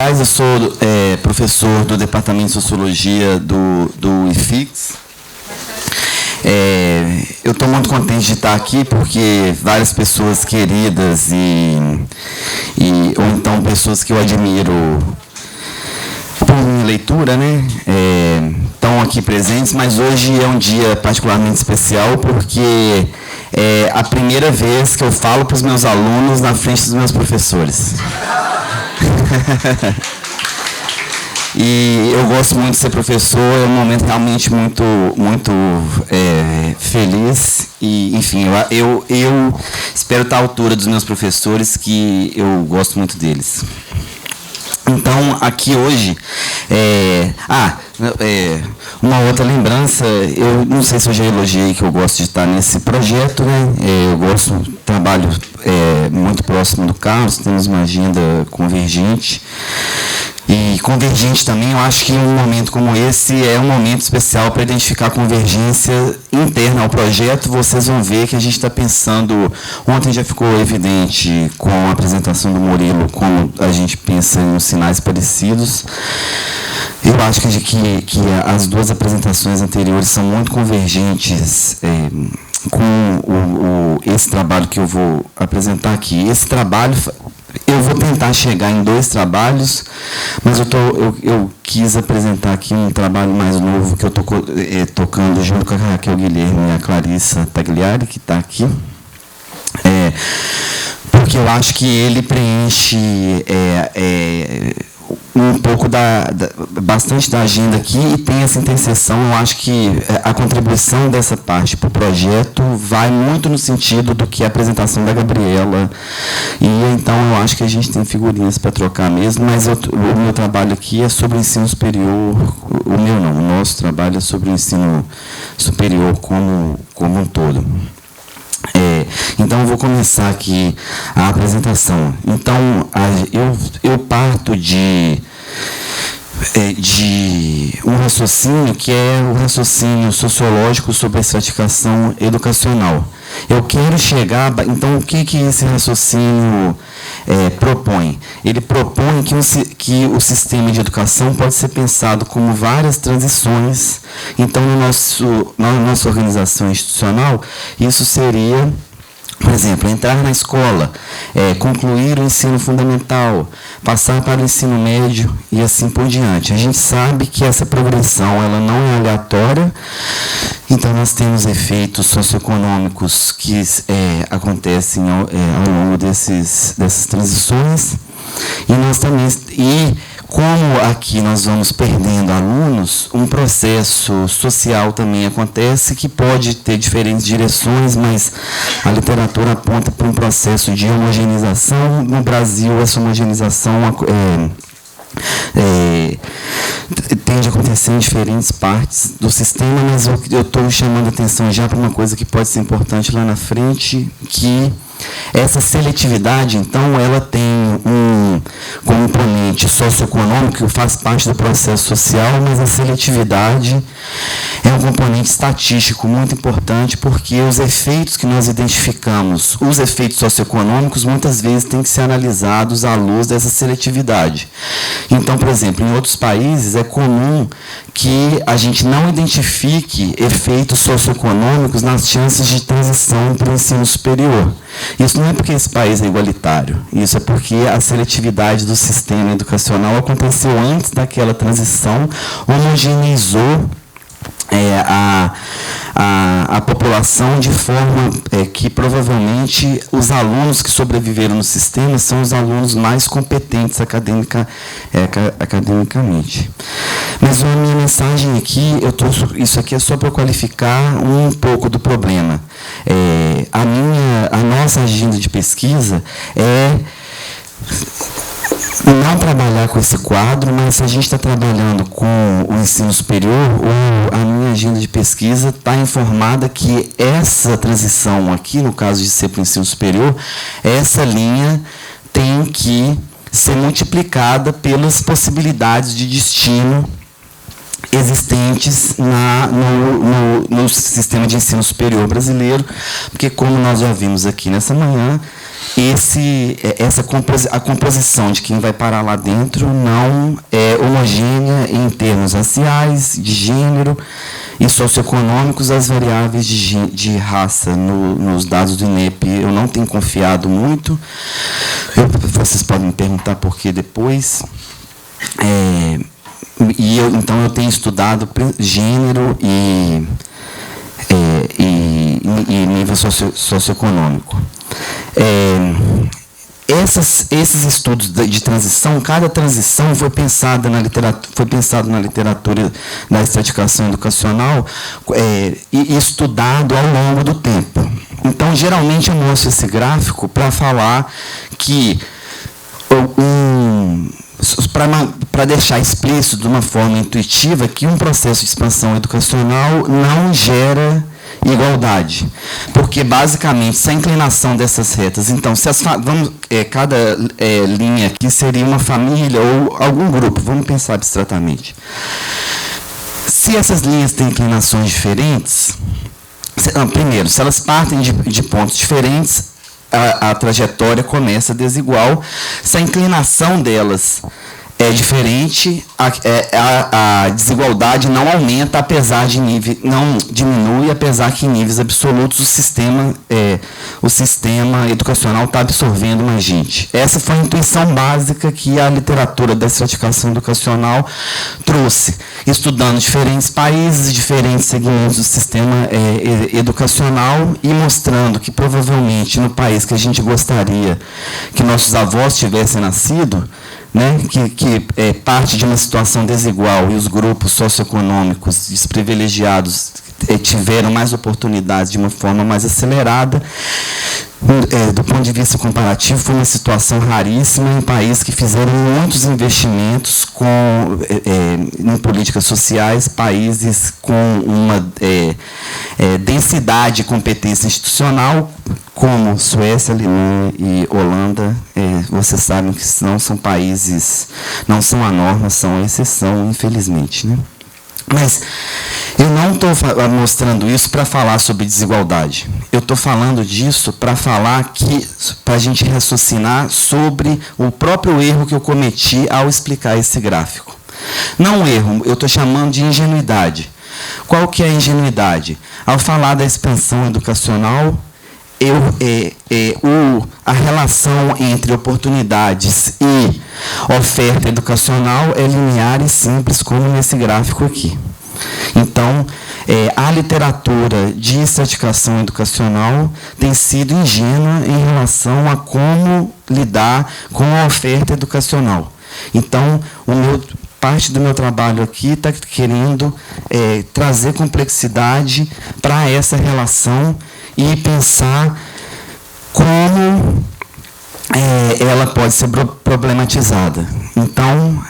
Eu sou professor do Departamento de Sociologia do IFIX. Eu estou muito contente de estar aqui porque várias pessoas queridas ou então pessoas que eu admiro por minha leitura, né, estão aqui presentes, mas hoje é um dia particularmente especial porque é a primeira vez que eu falo para os meus alunos na frente dos meus professores. E eu gosto muito de ser professor, é um momento realmente muito feliz. E, enfim, eu espero estar à altura dos meus professores, que eu gosto muito deles. Então, aqui hoje, uma outra lembrança, eu não sei se eu já elogiei que eu gosto de estar nesse projeto, né? Eu trabalho muito próximo do Carlos, temos uma agenda convergente. E convergente também, eu acho que um momento como esse é um momento especial para identificar a convergência interna ao projeto. Vocês vão ver que a gente está pensando, ontem já ficou evidente com a apresentação do Murilo, como a gente pensa em sinais parecidos. Eu acho que as duas apresentações anteriores são muito convergentes com esse trabalho que eu vou apresentar aqui. Esse trabalho, eu vou tentar chegar em 2 trabalhos, mas eu quis apresentar aqui um trabalho mais novo que eu estou tocando junto com a Raquel Guilherme e a Clarissa Tagliari, que está aqui. Porque eu acho que ele preenche um pouco bastante da agenda aqui e tem essa interseção. Eu acho que a contribuição dessa parte para o projeto vai muito no sentido do que a apresentação da Gabriela. E então eu acho que a gente tem figurinhas para trocar mesmo, mas o meu trabalho aqui é sobre o ensino superior. O nosso trabalho é sobre o ensino superior como um todo. Então, eu vou começar aqui a apresentação. Então, eu parto de um raciocínio que é o raciocínio sociológico sobre a estratificação educacional. Eu quero chegar... Então, o que esse raciocínio propõe? Ele propõe que o sistema de educação pode ser pensado como várias transições. Então, na nossa organização institucional, isso seria... Por exemplo, entrar na escola, concluir o ensino fundamental, passar para o ensino médio e assim por diante. A gente sabe que essa progressão ela não é aleatória, então nós temos efeitos socioeconômicos que acontecem ao longo dessas transições. E nós também... Como aqui nós vamos perdendo alunos, um processo social também acontece que pode ter diferentes direções, mas a literatura aponta para um processo de homogeneização. No Brasil, essa homogeneização tende a acontecer em diferentes partes do sistema, mas eu estou chamando a atenção já para uma coisa que pode ser importante lá na frente, que essa seletividade, então, ela tem um componente socioeconômico que faz parte do processo social, mas a seletividade é um componente estatístico muito importante, porque os efeitos que nós identificamos, os efeitos socioeconômicos, muitas vezes têm que ser analisados à luz dessa seletividade. Então, por exemplo, em outros países é comum que a gente não identifique efeitos socioeconômicos nas chances de transição para o ensino superior. Isso não é porque esse país é igualitário, isso é porque a seletividade do sistema educacional aconteceu antes daquela transição, homogeneizou a população de forma que provavelmente os alunos que sobreviveram no sistema são os alunos mais competentes academicamente. Mas a minha mensagem aqui, isso aqui é só para qualificar um pouco do problema. A nossa agenda de pesquisa é não trabalhar com esse quadro, mas se a gente está trabalhando com o ensino superior, a minha agenda de pesquisa está informada que essa transição aqui, no caso de ser para o ensino superior, essa linha tem que ser multiplicada pelas possibilidades de destino existentes no sistema de ensino superior brasileiro, porque, como nós já vimos aqui nessa manhã, a composição de quem vai parar lá dentro não é homogênea em termos raciais, de gênero e socioeconômicos, as variáveis de raça nos dados do INEP. Eu não tenho confiado muito, vocês podem me perguntar por que depois. Então, eu tenho estudado gênero e nível socioeconômico. Esses estudos de transição, cada transição foi pensado na literatura da estratificação educacional e estudado ao longo do tempo. Então, geralmente, eu mostro esse gráfico para falar que para deixar explícito de uma forma intuitiva que um processo de expansão educacional não gera igualdade, porque basicamente se a inclinação dessas retas, então se cada linha aqui seria uma família ou algum grupo, vamos pensar abstratamente. Se essas linhas têm inclinações diferentes, primeiro, se elas partem de pontos diferentes, a trajetória começa desigual. Se a inclinação delas é diferente, a desigualdade não aumenta, apesar de nível, não diminui, apesar que em níveis absolutos o sistema educacional está absorvendo mais gente. Essa foi a intuição básica que a literatura da estratificação educacional trouxe, estudando diferentes países, diferentes segmentos do sistema educacional e mostrando que provavelmente no país que a gente gostaria que nossos avós tivessem nascido, né, que parte de uma situação desigual e os grupos socioeconômicos desprivilegiados tiveram mais oportunidades de uma forma mais acelerada. Do ponto de vista comparativo, foi uma situação raríssima em países que fizeram muitos investimentos em políticas sociais, países com uma densidade e competência institucional, como Suécia, Alemanha e Holanda. Vocês sabem que não são países, não são a norma, são a exceção, infelizmente, né? Mas eu não estou mostrando isso para falar sobre desigualdade. Eu estou falando disso para falar para a gente raciocinar sobre o próprio erro que eu cometi ao explicar esse gráfico. Não erro, eu estou chamando de ingenuidade. Qual que é a ingenuidade? Ao falar da expansão educacional, a relação entre oportunidades e oferta educacional é linear e simples, como nesse gráfico aqui. Então, a literatura de estratificação educacional tem sido ingênua em relação a como lidar com a oferta educacional. Então, parte do meu trabalho aqui está querendo trazer complexidade para essa relação e pensar como ela pode ser problematizada. Então,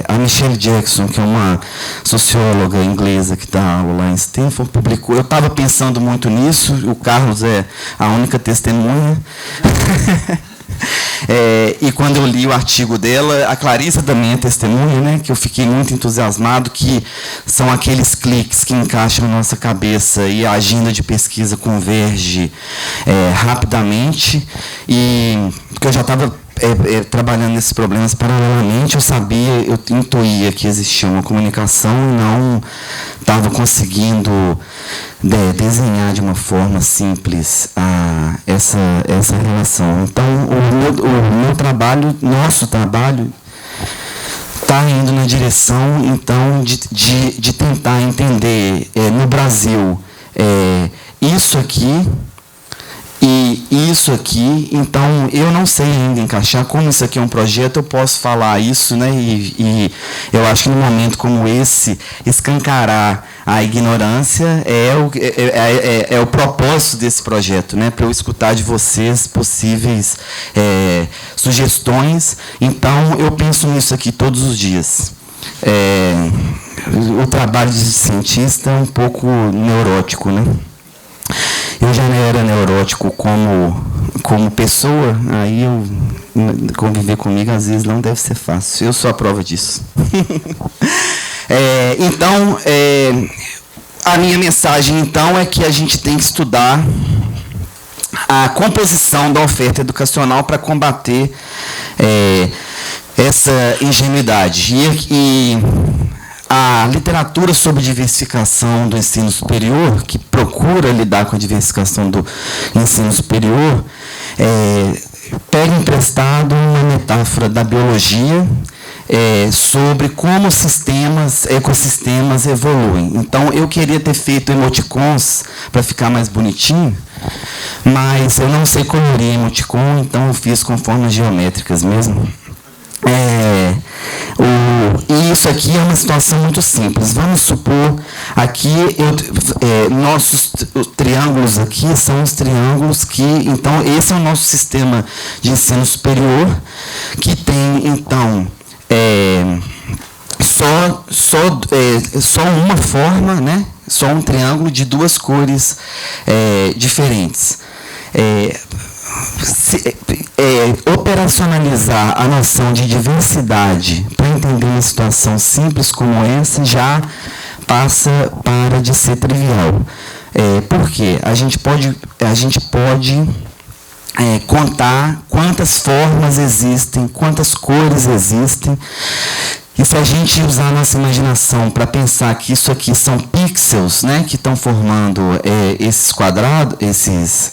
a Michelle Jackson, que é uma socióloga inglesa que dá aula lá em Stanford, publicou. Eu estava pensando muito nisso, o Carlos é a única testemunha. E quando eu li o artigo dela, a Clarissa também é testemunha, né, que eu fiquei muito entusiasmado, que são aqueles cliques que encaixam na nossa cabeça e a agenda de pesquisa converge rapidamente, e porque eu já estava trabalhando nesses problemas paralelamente, eu intuía que existia uma comunicação e não estava conseguindo desenhar de uma forma simples essa relação. Então, o meu trabalho, nosso trabalho, está indo na direção, então, de tentar entender no Brasil isso aqui e isso aqui. Então, eu não sei ainda encaixar, como isso aqui é um projeto, eu posso falar isso, né? E eu acho que num momento como esse, escancarar a ignorância é o propósito desse projeto, né? Para eu escutar de vocês possíveis sugestões. Então, eu penso nisso aqui todos os dias. O trabalho de cientista é um pouco neurótico, né? Eu já era neurótico como pessoa, aí conviver comigo às vezes não deve ser fácil. Eu sou a prova disso. Então, a minha mensagem então é que a gente tem que estudar a composição da oferta educacional para combater essa ingenuidade. E a literatura sobre diversificação do ensino superior, que procura lidar com a diversificação do ensino superior, pega emprestado uma metáfora da biologia sobre como ecossistemas evoluem. Então, eu queria ter feito emoticons para ficar mais bonitinho, mas eu não sei colorir emoticon, então eu fiz com formas geométricas mesmo. E isso aqui é uma situação muito simples. Vamos supor, aqui, nossos triângulos aqui são os triângulos que, então, esse é o nosso sistema de ensino superior, que tem, então, só uma forma, né? Só um triângulo de duas cores diferentes. Operacionalizar a noção de diversidade para entender uma situação simples como essa já passa para de ser trivial. Por quê? A gente pode contar quantas formas existem, quantas cores existem. E se a gente usar a nossa imaginação para pensar que isso aqui são pixels, né, que estão formando esses quadrados,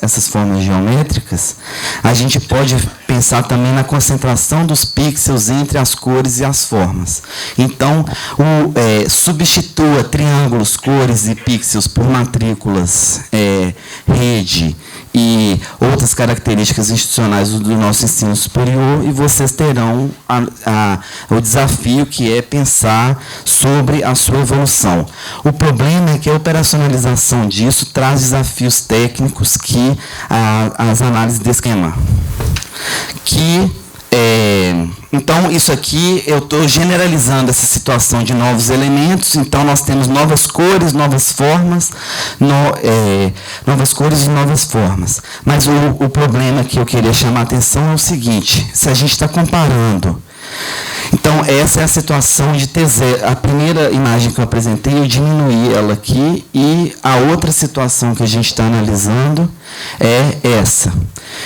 essas formas geométricas, a gente pode pensar também na concentração dos pixels entre as cores e as formas. Então, substitua triângulos, cores e pixels por matrículas, rede e outras características institucionais do nosso ensino superior, e vocês terão o desafio que é pensar sobre a sua evolução. O problema é que a operacionalização disso traz desafios técnicos que as análises de esquema. Então, isso aqui, eu estou generalizando essa situação de novos elementos. Então, nós temos novas cores, novas formas, novas cores e novas formas. Mas o problema que eu queria chamar a atenção é o seguinte: se a gente está comparando. Então, essa é a situação de T0. A primeira imagem que eu apresentei, eu diminuí ela aqui, e a outra situação que a gente está analisando é essa.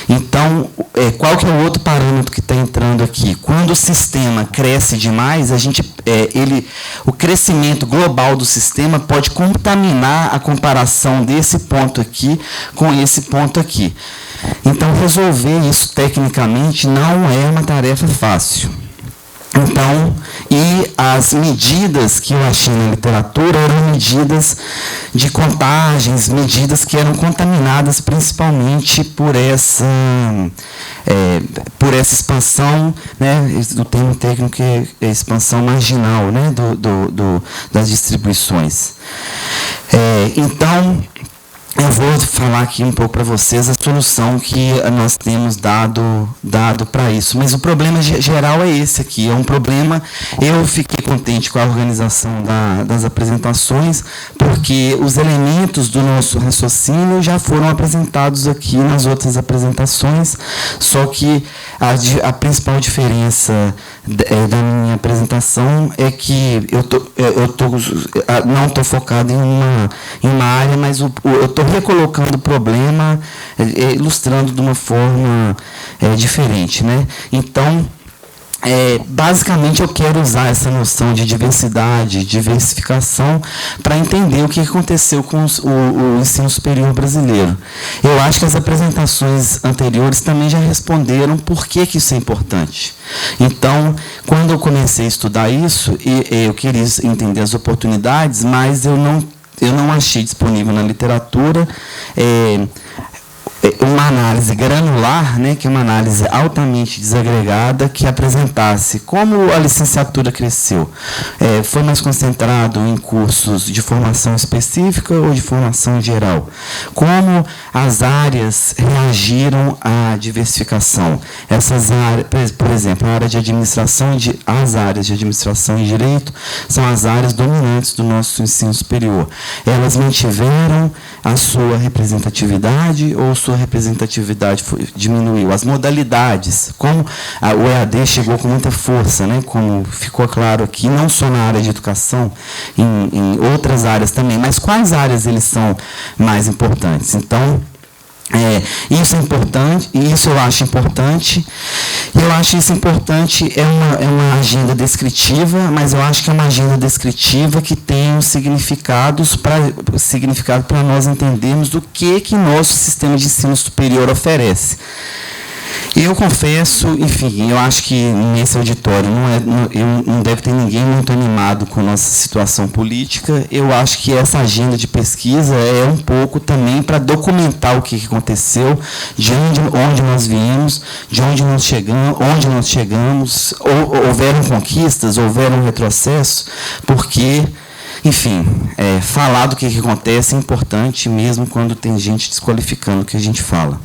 Então, qual que é o outro parâmetro que está entrando aqui? Quando o sistema cresce demais, o crescimento global do sistema pode contaminar a comparação desse ponto aqui com esse ponto aqui. Então, resolver isso tecnicamente não é uma tarefa fácil. Então, e as medidas que eu achei na literatura eram medidas de contagens, medidas que eram contaminadas principalmente por essa expansão, né, o termo técnico é expansão marginal, né, das distribuições. Então, eu vou falar aqui um pouco para vocês a solução que nós temos dado para isso. Mas o problema geral é esse aqui. É um problema. Eu fiquei contente com a organização das apresentações, porque os elementos do nosso raciocínio já foram apresentados aqui nas outras apresentações, só que a principal diferença da minha apresentação é que não estou focado em uma área, mas eu estou recolocando o problema, ilustrando de uma forma diferente, né? Então, basicamente, eu quero usar essa noção de diversidade, diversificação, para entender o que aconteceu com o ensino superior brasileiro. Eu acho que as apresentações anteriores também já responderam por que isso é importante. Então, quando eu comecei a estudar isso, eu queria entender as oportunidades, mas eu não achei disponível na literatura uma análise granular, né, que é uma análise altamente desagregada, que apresentasse como a licenciatura cresceu. Foi mais concentrado em cursos de formação específica ou de formação geral? Como as áreas reagiram à diversificação? Essas áreas, por exemplo, a área de administração, as áreas de administração e direito são as áreas dominantes do nosso ensino superior. Elas mantiveram a sua representatividade ou sua representatividade diminuiu? As modalidades, como o EAD chegou com muita força, né, como ficou claro aqui, não só na área de educação, em outras áreas também, mas quais áreas eles são mais importantes? Então, Isso é importante, isso eu acho importante. Eu acho isso importante, é uma agenda descritiva, mas eu acho que é uma agenda descritiva que tem um significado para nós entendermos do que nosso sistema de ensino superior oferece. Eu confesso, enfim, eu acho que nesse auditório não deve ter ninguém muito animado com nossa situação política. Eu acho que essa agenda de pesquisa é um pouco também para documentar o que aconteceu, de onde nós viemos, de onde nós chegamos, houveram conquistas, houveram retrocessos, porque, enfim, falar do que acontece é importante mesmo quando tem gente desqualificando o que a gente fala.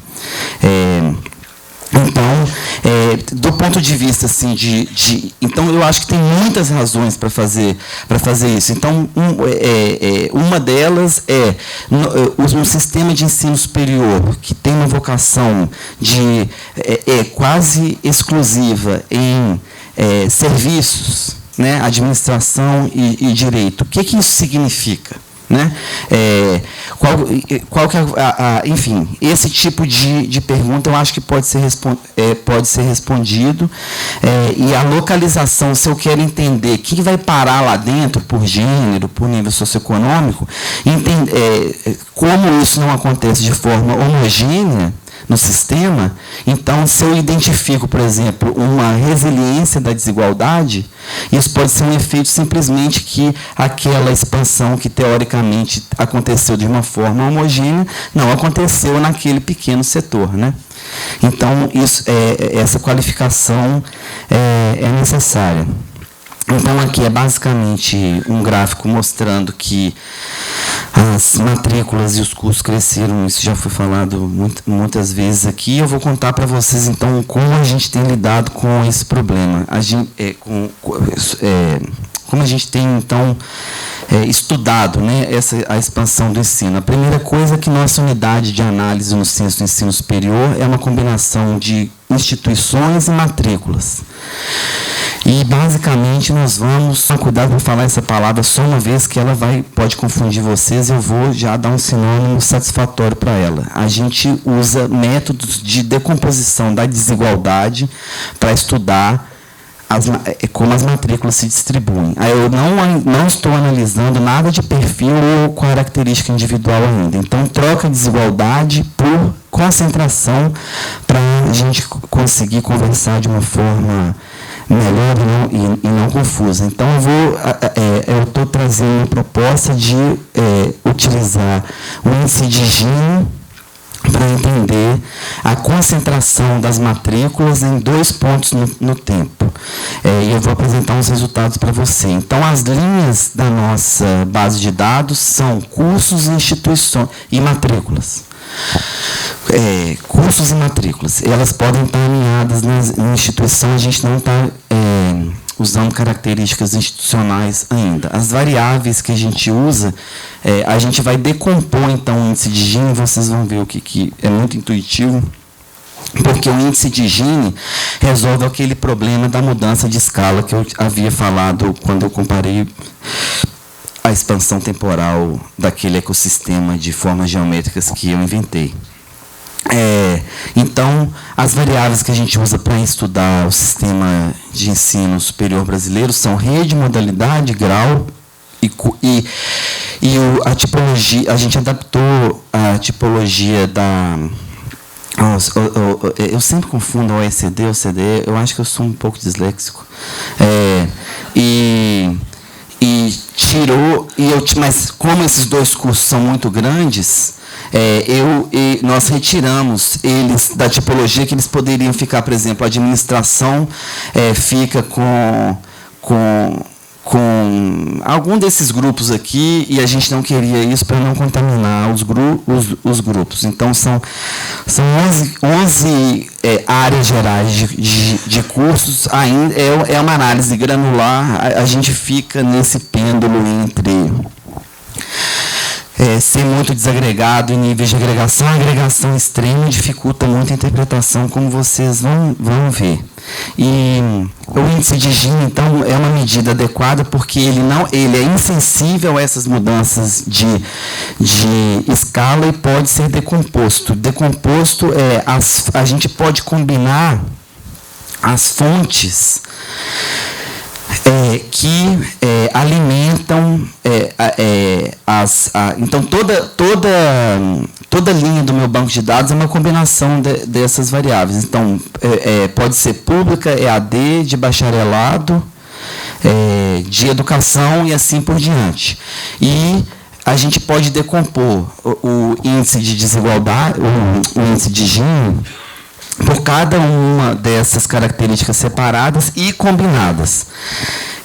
Então, do ponto de vista assim, então eu acho que tem muitas razões para fazer isso. Então, uma delas é um sistema de ensino superior que tem uma vocação quase exclusiva em serviços, né, administração e direito. O que isso significa? Né? Qual que enfim, esse tipo de pergunta eu acho que pode ser respondido, e a localização, se eu quero entender quem vai parar lá dentro por gênero, por nível socioeconômico, como isso não acontece de forma homogênea no sistema, então, se eu identifico, por exemplo, uma resiliência da desigualdade, isso pode ser um efeito simplesmente que aquela expansão que, teoricamente, aconteceu de uma forma homogênea, não aconteceu naquele pequeno setor, né? Então, essa qualificação é necessária. Então, aqui é basicamente um gráfico mostrando que as matrículas e os custos cresceram, isso já foi falado muitas vezes aqui. Eu vou contar para vocês, então, como a gente tem lidado com esse problema. Como a gente tem, então, estudado, né, a expansão do ensino. A primeira coisa é que nossa unidade de análise no Censo do Ensino Superior é uma combinação de instituições e matrículas. E, basicamente, nós vamos... Cuidado para falar essa palavra só uma vez, que ela pode confundir vocês, eu vou já dar um sinônimo satisfatório para ela. A gente usa métodos de decomposição da desigualdade para estudar como as matrículas se distribuem. Eu não estou analisando nada de perfil ou característica individual ainda. Então, troca desigualdade por concentração para a gente conseguir conversar de uma forma melhor e não confusa. Então, eu estou trazendo uma proposta de utilizar o índice de Gini para entender a concentração das matrículas em 2 pontos no tempo. E eu vou apresentar uns resultados para você. Então, as linhas da nossa base de dados são cursos, instituições e matrículas. Cursos e matrículas. Elas podem estar alinhadas na instituição, a gente não está usando características institucionais ainda. As variáveis que a gente usa, a gente vai decompor, então, o índice de Gini, vocês vão ver o que é muito intuitivo, porque o índice de Gini resolve aquele problema da mudança de escala que eu havia falado quando eu comparei a expansão temporal daquele ecossistema de formas geométricas que eu inventei. Então, as variáveis que a gente usa para estudar o sistema de ensino superior brasileiro são rede, modalidade, grau e a tipologia. A gente adaptou a tipologia da... Eu sempre confundo a OECD e o OCDE, eu acho que eu sou um pouco disléxico. Mas como esses 2 cursos são muito grandes, nós retiramos eles da tipologia que eles poderiam ficar, por exemplo, a administração fica com algum desses grupos aqui, e a gente não queria isso para não contaminar os grupos. Então, são 11 áreas gerais de cursos. Ainda é uma análise granular, a gente fica nesse pêndulo entre ser muito desagregado em níveis de agregação. A agregação extrema dificulta muito a interpretação, como vocês vão ver. E o índice de Gini, então, é uma medida adequada porque ele é insensível a essas mudanças de escala e pode ser decomposto. Decomposto, a gente pode combinar as fontes que alimentam então toda linha do meu banco de dados é uma combinação dessas variáveis. Então pode ser pública, EAD, de bacharelado, de educação e assim por diante. E a gente pode decompor o índice de desigualdade, o índice de Gini, por cada uma dessas características separadas e combinadas.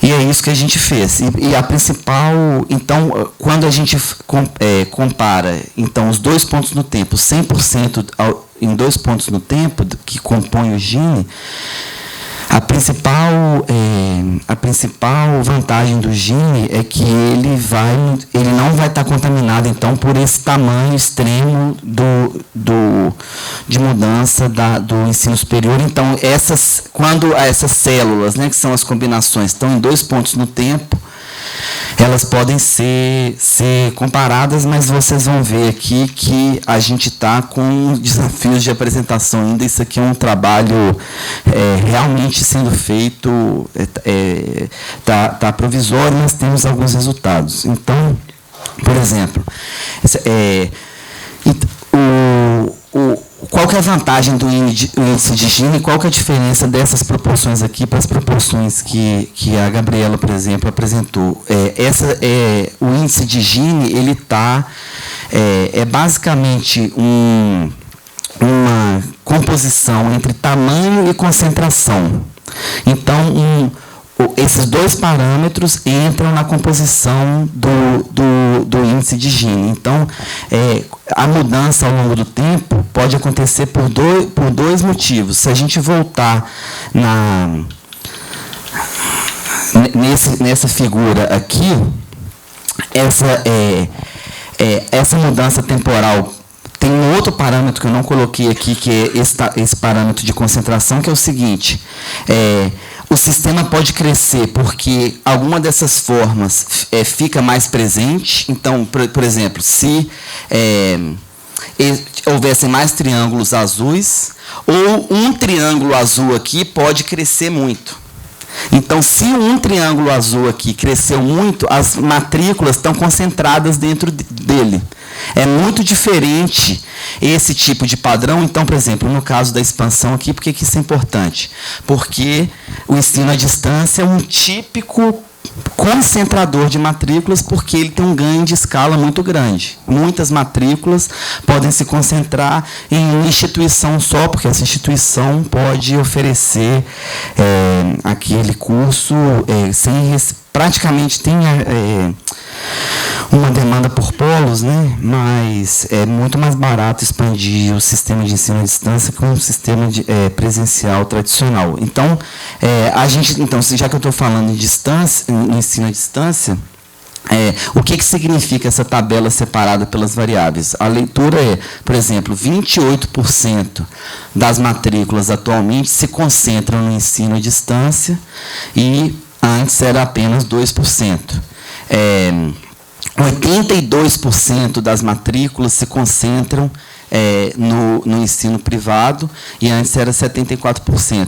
E é isso que a gente fez. E a principal, então, quando a gente compara então, os 2 pontos no tempo, 100% em 2 pontos no tempo, que compõem o Gini, a principal vantagem do Gini é que ele não vai estar contaminado, então, por esse tamanho extremo de mudança do ensino superior. Então, quando essas células, né, que são as combinações, estão em 2 pontos no tempo, elas podem ser comparadas, mas vocês vão ver aqui que a gente está com desafios de apresentação ainda. Isso aqui é um trabalho realmente sendo feito, tá provisório, mas temos alguns resultados. Então, por exemplo, qual que é a vantagem do índice de Gini? Qual que é a diferença dessas proporções aqui para as proporções que a Gabriela, por exemplo, apresentou? O índice de Gini, ele é basicamente uma composição entre tamanho e concentração. Então, esses 2 parâmetros entram na composição do índice de Gini. Então, a mudança ao longo do tempo pode acontecer por dois motivos. Se a gente voltar nessa figura aqui, essa mudança temporal tem um outro parâmetro que eu não coloquei aqui, que é esse parâmetro de concentração, que é o seguinte: o sistema pode crescer porque alguma dessas formas fica mais presente. Então, por exemplo, se houvessem mais triângulos azuis, ou um triângulo azul aqui pode crescer muito. Então, se um triângulo azul aqui cresceu muito, as matrículas estão concentradas dentro dele. É muito diferente esse tipo de padrão. Então, por exemplo, no caso da expansão aqui, por que isso é importante? Porque o ensino à distância é um típico concentrador de matrículas, porque ele tem um ganho de escala muito grande. Muitas matrículas podem se concentrar em uma instituição só, porque essa instituição pode oferecer aquele curso praticamente tem uma demanda por polos, né? Mas é muito mais barato expandir o sistema de ensino à distância que um sistema presencial tradicional. Então, já que eu estou falando de ensino à distância, o que significa essa tabela separada pelas variáveis? A leitura por exemplo, 28% das matrículas atualmente se concentram no ensino à distância e antes era apenas 2%. 82% das matrículas se concentram no ensino privado e antes era 74%.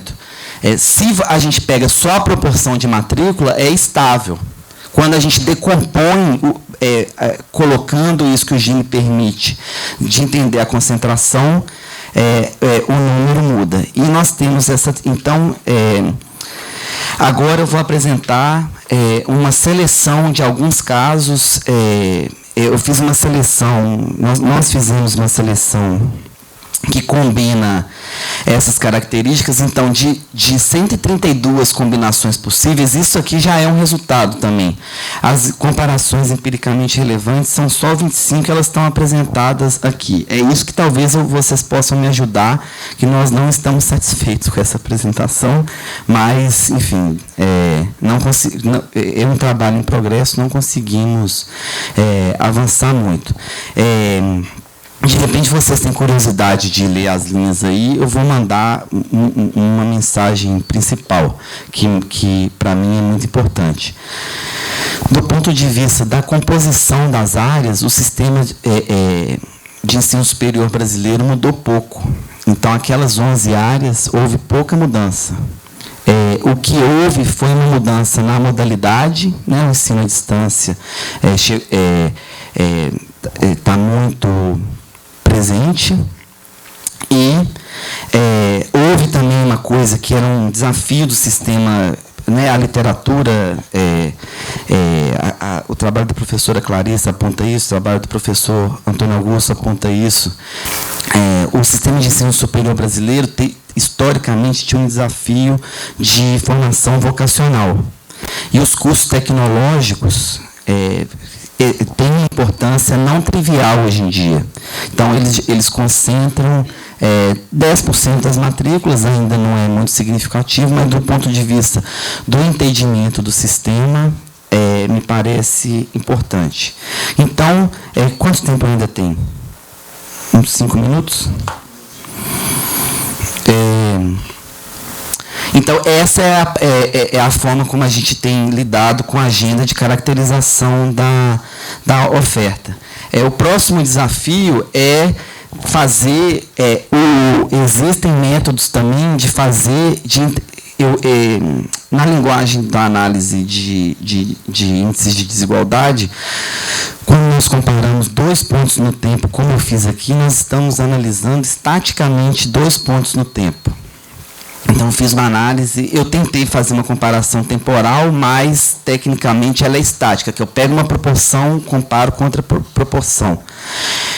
Se a gente pega só a proporção de matrícula, é estável. Quando a gente decompõe, colocando isso que o Gini permite, de entender a concentração, o número muda. E nós temos essa... Então, agora eu vou apresentar uma seleção de alguns casos. Eu fiz uma seleção, nós fizemos uma seleção que combina essas características. Então, de 132 combinações possíveis, isso aqui já é um resultado também. As comparações empiricamente relevantes são só 25, elas estão apresentadas aqui. É isso que talvez vocês possam me ajudar, que nós não estamos satisfeitos com essa apresentação, mas, enfim, é um trabalho em progresso, não conseguimos avançar muito. de repente vocês têm curiosidade de ler as linhas aí, eu vou mandar uma mensagem principal, que para mim é muito importante. Do ponto de vista da composição das áreas, o sistema de ensino superior brasileiro mudou pouco. Então, aquelas 11 áreas, houve pouca mudança. O que houve foi uma mudança na modalidade, né? O ensino à distância está muito presente, e houve também uma coisa que era um desafio do sistema, né? A literatura, o trabalho da professora Clarissa aponta isso, o trabalho do professor Antônio Augusto aponta isso. O sistema de ensino superior brasileiro historicamente tinha um desafio de formação vocacional, e os cursos tecnológicos têm uma importância não trivial hoje em dia. Então, eles concentram 10% das matrículas, ainda não é muito significativo, mas do ponto de vista do entendimento do sistema, me parece importante. Então, quanto tempo ainda tem? Uns 5 minutos? Então, essa é a forma como a gente tem lidado com a agenda de caracterização da oferta. O próximo desafio é fazer, existem métodos também de fazer, na linguagem da análise de índices de desigualdade, quando nós comparamos 2 pontos no tempo, como eu fiz aqui, nós estamos analisando estaticamente 2 pontos no tempo. Então, eu fiz uma análise, eu tentei fazer uma comparação temporal, mas, tecnicamente, ela é estática, que eu pego uma proporção, comparo com outra proporção.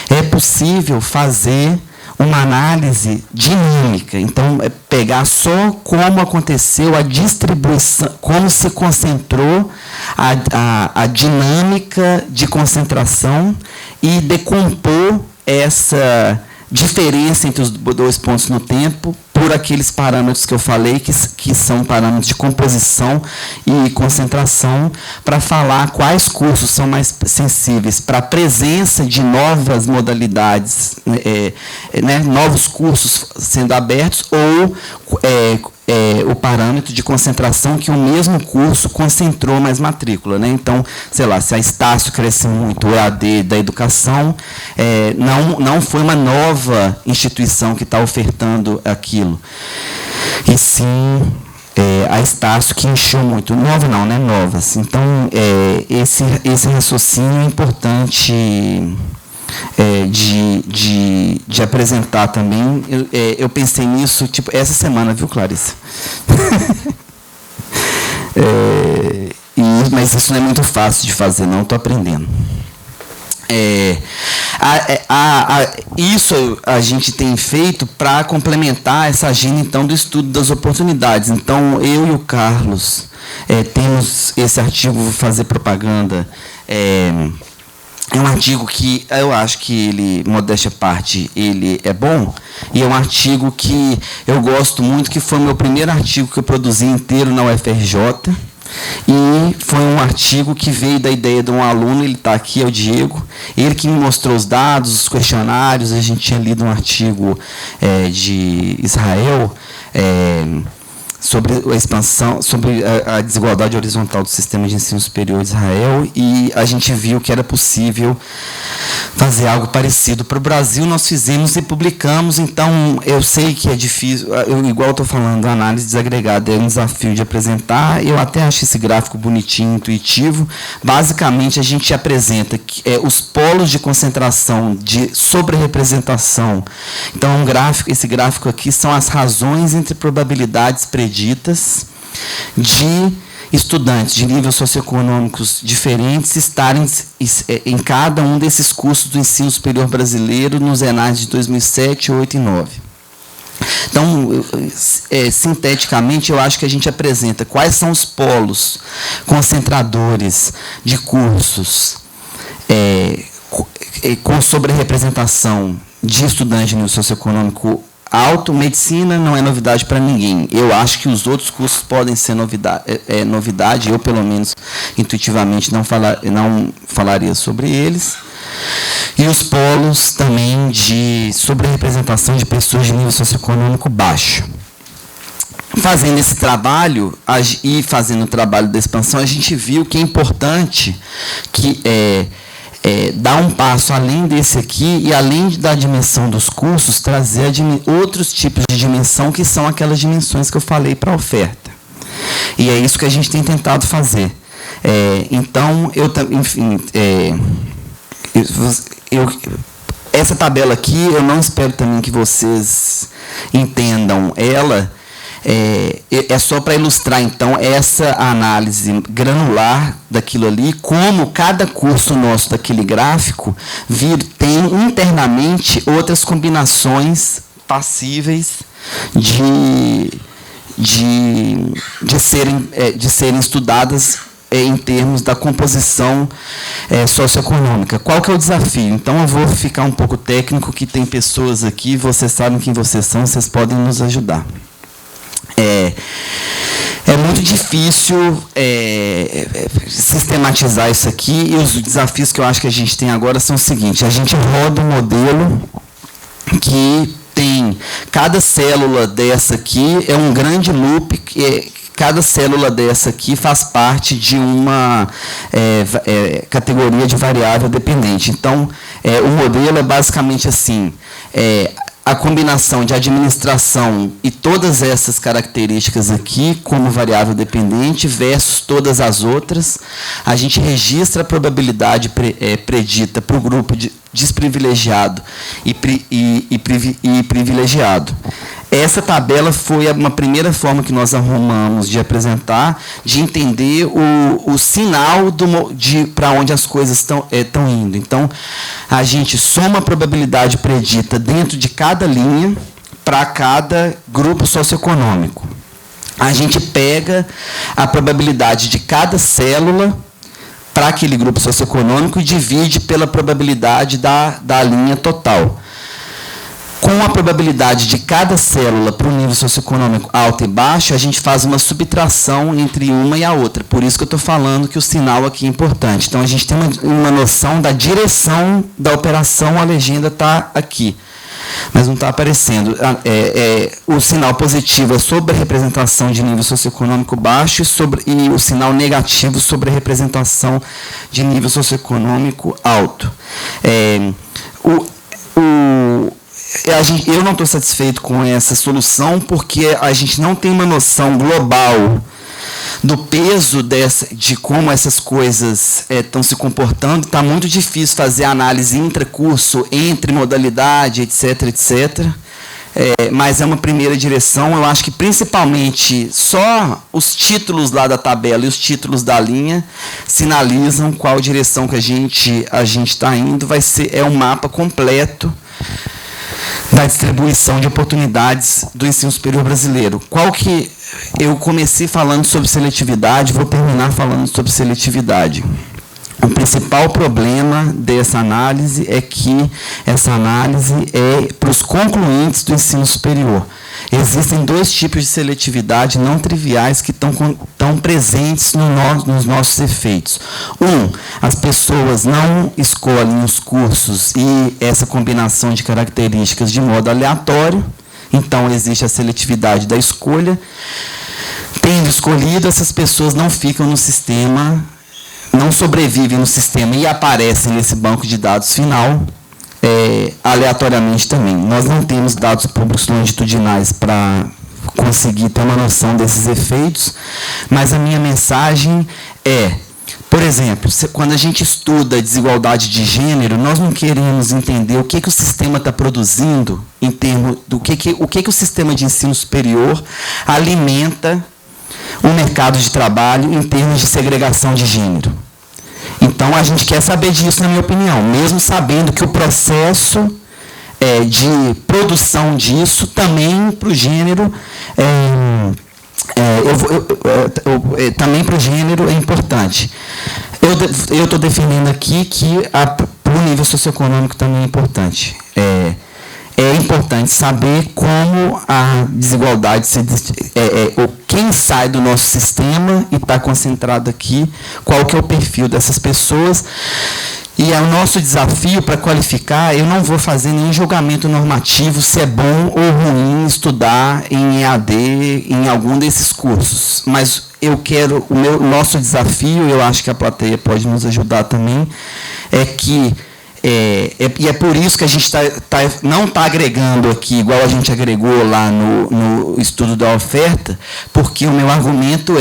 É possível fazer uma análise dinâmica, então, pegar só como aconteceu a distribuição, como se concentrou a dinâmica de concentração e decompor essa diferença entre os 2 pontos no tempo por aqueles parâmetros que eu falei, que são parâmetros de composição e concentração, para falar quais cursos são mais sensíveis para a presença de novas modalidades, novos cursos sendo abertos, ou o parâmetro de concentração que o mesmo curso concentrou mais matrícula, né? Então, sei lá, se a Estácio cresce muito, o EAD da educação, não foi uma nova instituição que está ofertando aquilo, e sim a Estácio que encheu muito. Nova não, né? Novas. Então, esse raciocínio é importante de apresentar também. Eu pensei nisso essa semana, viu, Clarissa? Mas isso não é muito fácil de fazer, não, estou aprendendo. Isso a gente tem feito para complementar essa agenda, então, do estudo das oportunidades. Então, eu e o Carlos temos esse artigo, vou fazer propaganda. É um artigo que eu acho que ele, modéstia à parte, ele é bom, e é um artigo que eu gosto muito, que foi o meu primeiro artigo que eu produzi inteiro na UFRJ, e foi um artigo que veio da ideia de um aluno, ele está aqui, é o Diego, ele que me mostrou os dados, os questionários. A gente tinha lido um artigo de Israel, sobre a expansão, sobre a desigualdade horizontal do sistema de ensino superior de Israel, e a gente viu que era possível fazer algo parecido para o Brasil. Nós fizemos e publicamos. Então, eu sei que é difícil, igual estou falando, a análise desagregada é um desafio de apresentar. Eu até acho esse gráfico bonitinho, intuitivo. Basicamente, a gente apresenta os polos de concentração, de sobre-representação. Então, esse gráfico aqui são as razões entre probabilidades preditas de estudantes de níveis socioeconômicos diferentes estarem em cada um desses cursos do ensino superior brasileiro nos ENADs de 2007, 2008 e 2009. Então, sinteticamente, eu acho que a gente apresenta quais são os polos concentradores de cursos com sobre-representação de estudantes de nível socioeconômico alto. Medicina não é novidade para ninguém. Eu acho que os outros cursos podem ser novidade. Eu, pelo menos, intuitivamente, não falaria sobre eles. e os polos também de sobre-representação de pessoas de nível socioeconômico baixo. Fazendo esse trabalho e fazendo o trabalho da expansão, a gente viu que é importante que dar um passo além desse aqui e, além da dimensão dos cursos, trazer outros tipos de dimensão, que são aquelas dimensões que eu falei para a oferta. E é isso que a gente tem tentado fazer. Então, essa tabela aqui, eu não espero também que vocês entendam ela. É só para ilustrar, então, essa análise granular daquilo ali, como cada curso nosso daquele gráfico tem internamente outras combinações passíveis de serem estudadas em termos da composição socioeconômica. Qual que é o desafio? Então, eu vou ficar um pouco técnico, que tem pessoas aqui, vocês sabem quem vocês são, vocês podem nos ajudar. É muito difícil sistematizar isso aqui, e os desafios que eu acho que a gente tem agora são os seguintes: a gente roda um modelo que tem cada célula dessa aqui, é um grande loop, cada célula dessa aqui faz parte de uma categoria de variável dependente. Então, o modelo é basicamente assim: a combinação de administração e todas essas características aqui como variável dependente versus todas as outras. A gente registra a probabilidade predita para o grupo desprivilegiado e privilegiado. Essa tabela foi uma primeira forma que nós arrumamos de apresentar, de entender o sinal para onde as coisas estão indo. Então, a gente soma a probabilidade predita dentro de cada linha para cada grupo socioeconômico. A gente pega a probabilidade de cada célula para aquele grupo socioeconômico e divide pela probabilidade da linha total. Com a probabilidade de cada célula para o nível socioeconômico alto e baixo, a gente faz uma subtração entre uma e a outra. Por isso que eu estou falando que o sinal aqui é importante. Então, a gente tem uma noção da direção da operação, a legenda está aqui, mas não está aparecendo. O sinal positivo é sobre a representação de nível socioeconômico baixo e o sinal negativo sobre a representação de nível socioeconômico alto. Eu não estou satisfeito com essa solução, porque a gente não tem uma noção global do peso de como essas coisas estão se comportando. Está muito difícil fazer análise intracurso, entre modalidade, etc., etc. Mas é uma primeira direção. Eu acho que, principalmente, só os títulos lá da tabela e os títulos da linha sinalizam qual direção que a gente está indo. É um mapa completo da distribuição de oportunidades do ensino superior brasileiro. Eu comecei falando sobre seletividade, vou terminar falando sobre seletividade. O principal problema dessa análise é que essa análise é para os concluintes do ensino superior. Existem dois tipos de seletividade não triviais que estão presentes nos nossos efeitos. As pessoas não escolhem os cursos e essa combinação de características de modo aleatório. Então, existe a seletividade da escolha. Tendo escolhido, essas pessoas não ficam no sistema, não sobrevivem no sistema e aparecem nesse banco de dados final, aleatoriamente também. Nós não temos dados públicos longitudinais para conseguir ter uma noção desses efeitos, mas a minha mensagem por exemplo, quando a gente estuda desigualdade de gênero, nós não queremos entender o que o sistema está produzindo em termos do que o sistema de ensino superior alimenta o mercado de trabalho em termos de segregação de gênero. Então, a gente quer saber disso, na minha opinião, mesmo sabendo que o processo de produção disso também para o gênero também para o gênero é importante. Eu estou defendendo aqui que para o nível socioeconômico também é importante. É importante saber como a desigualdade quem sai do nosso sistema e está concentrado aqui, qual que é o perfil dessas pessoas. E é o nosso desafio para qualificar. Eu não vou fazer nenhum julgamento normativo se é bom ou ruim estudar em EAD em algum desses cursos, mas eu quero, nosso desafio, eu acho que a plateia pode nos ajudar também, é que e é por isso que a gente não está agregando aqui, igual a gente agregou lá no estudo da oferta, porque o meu argumento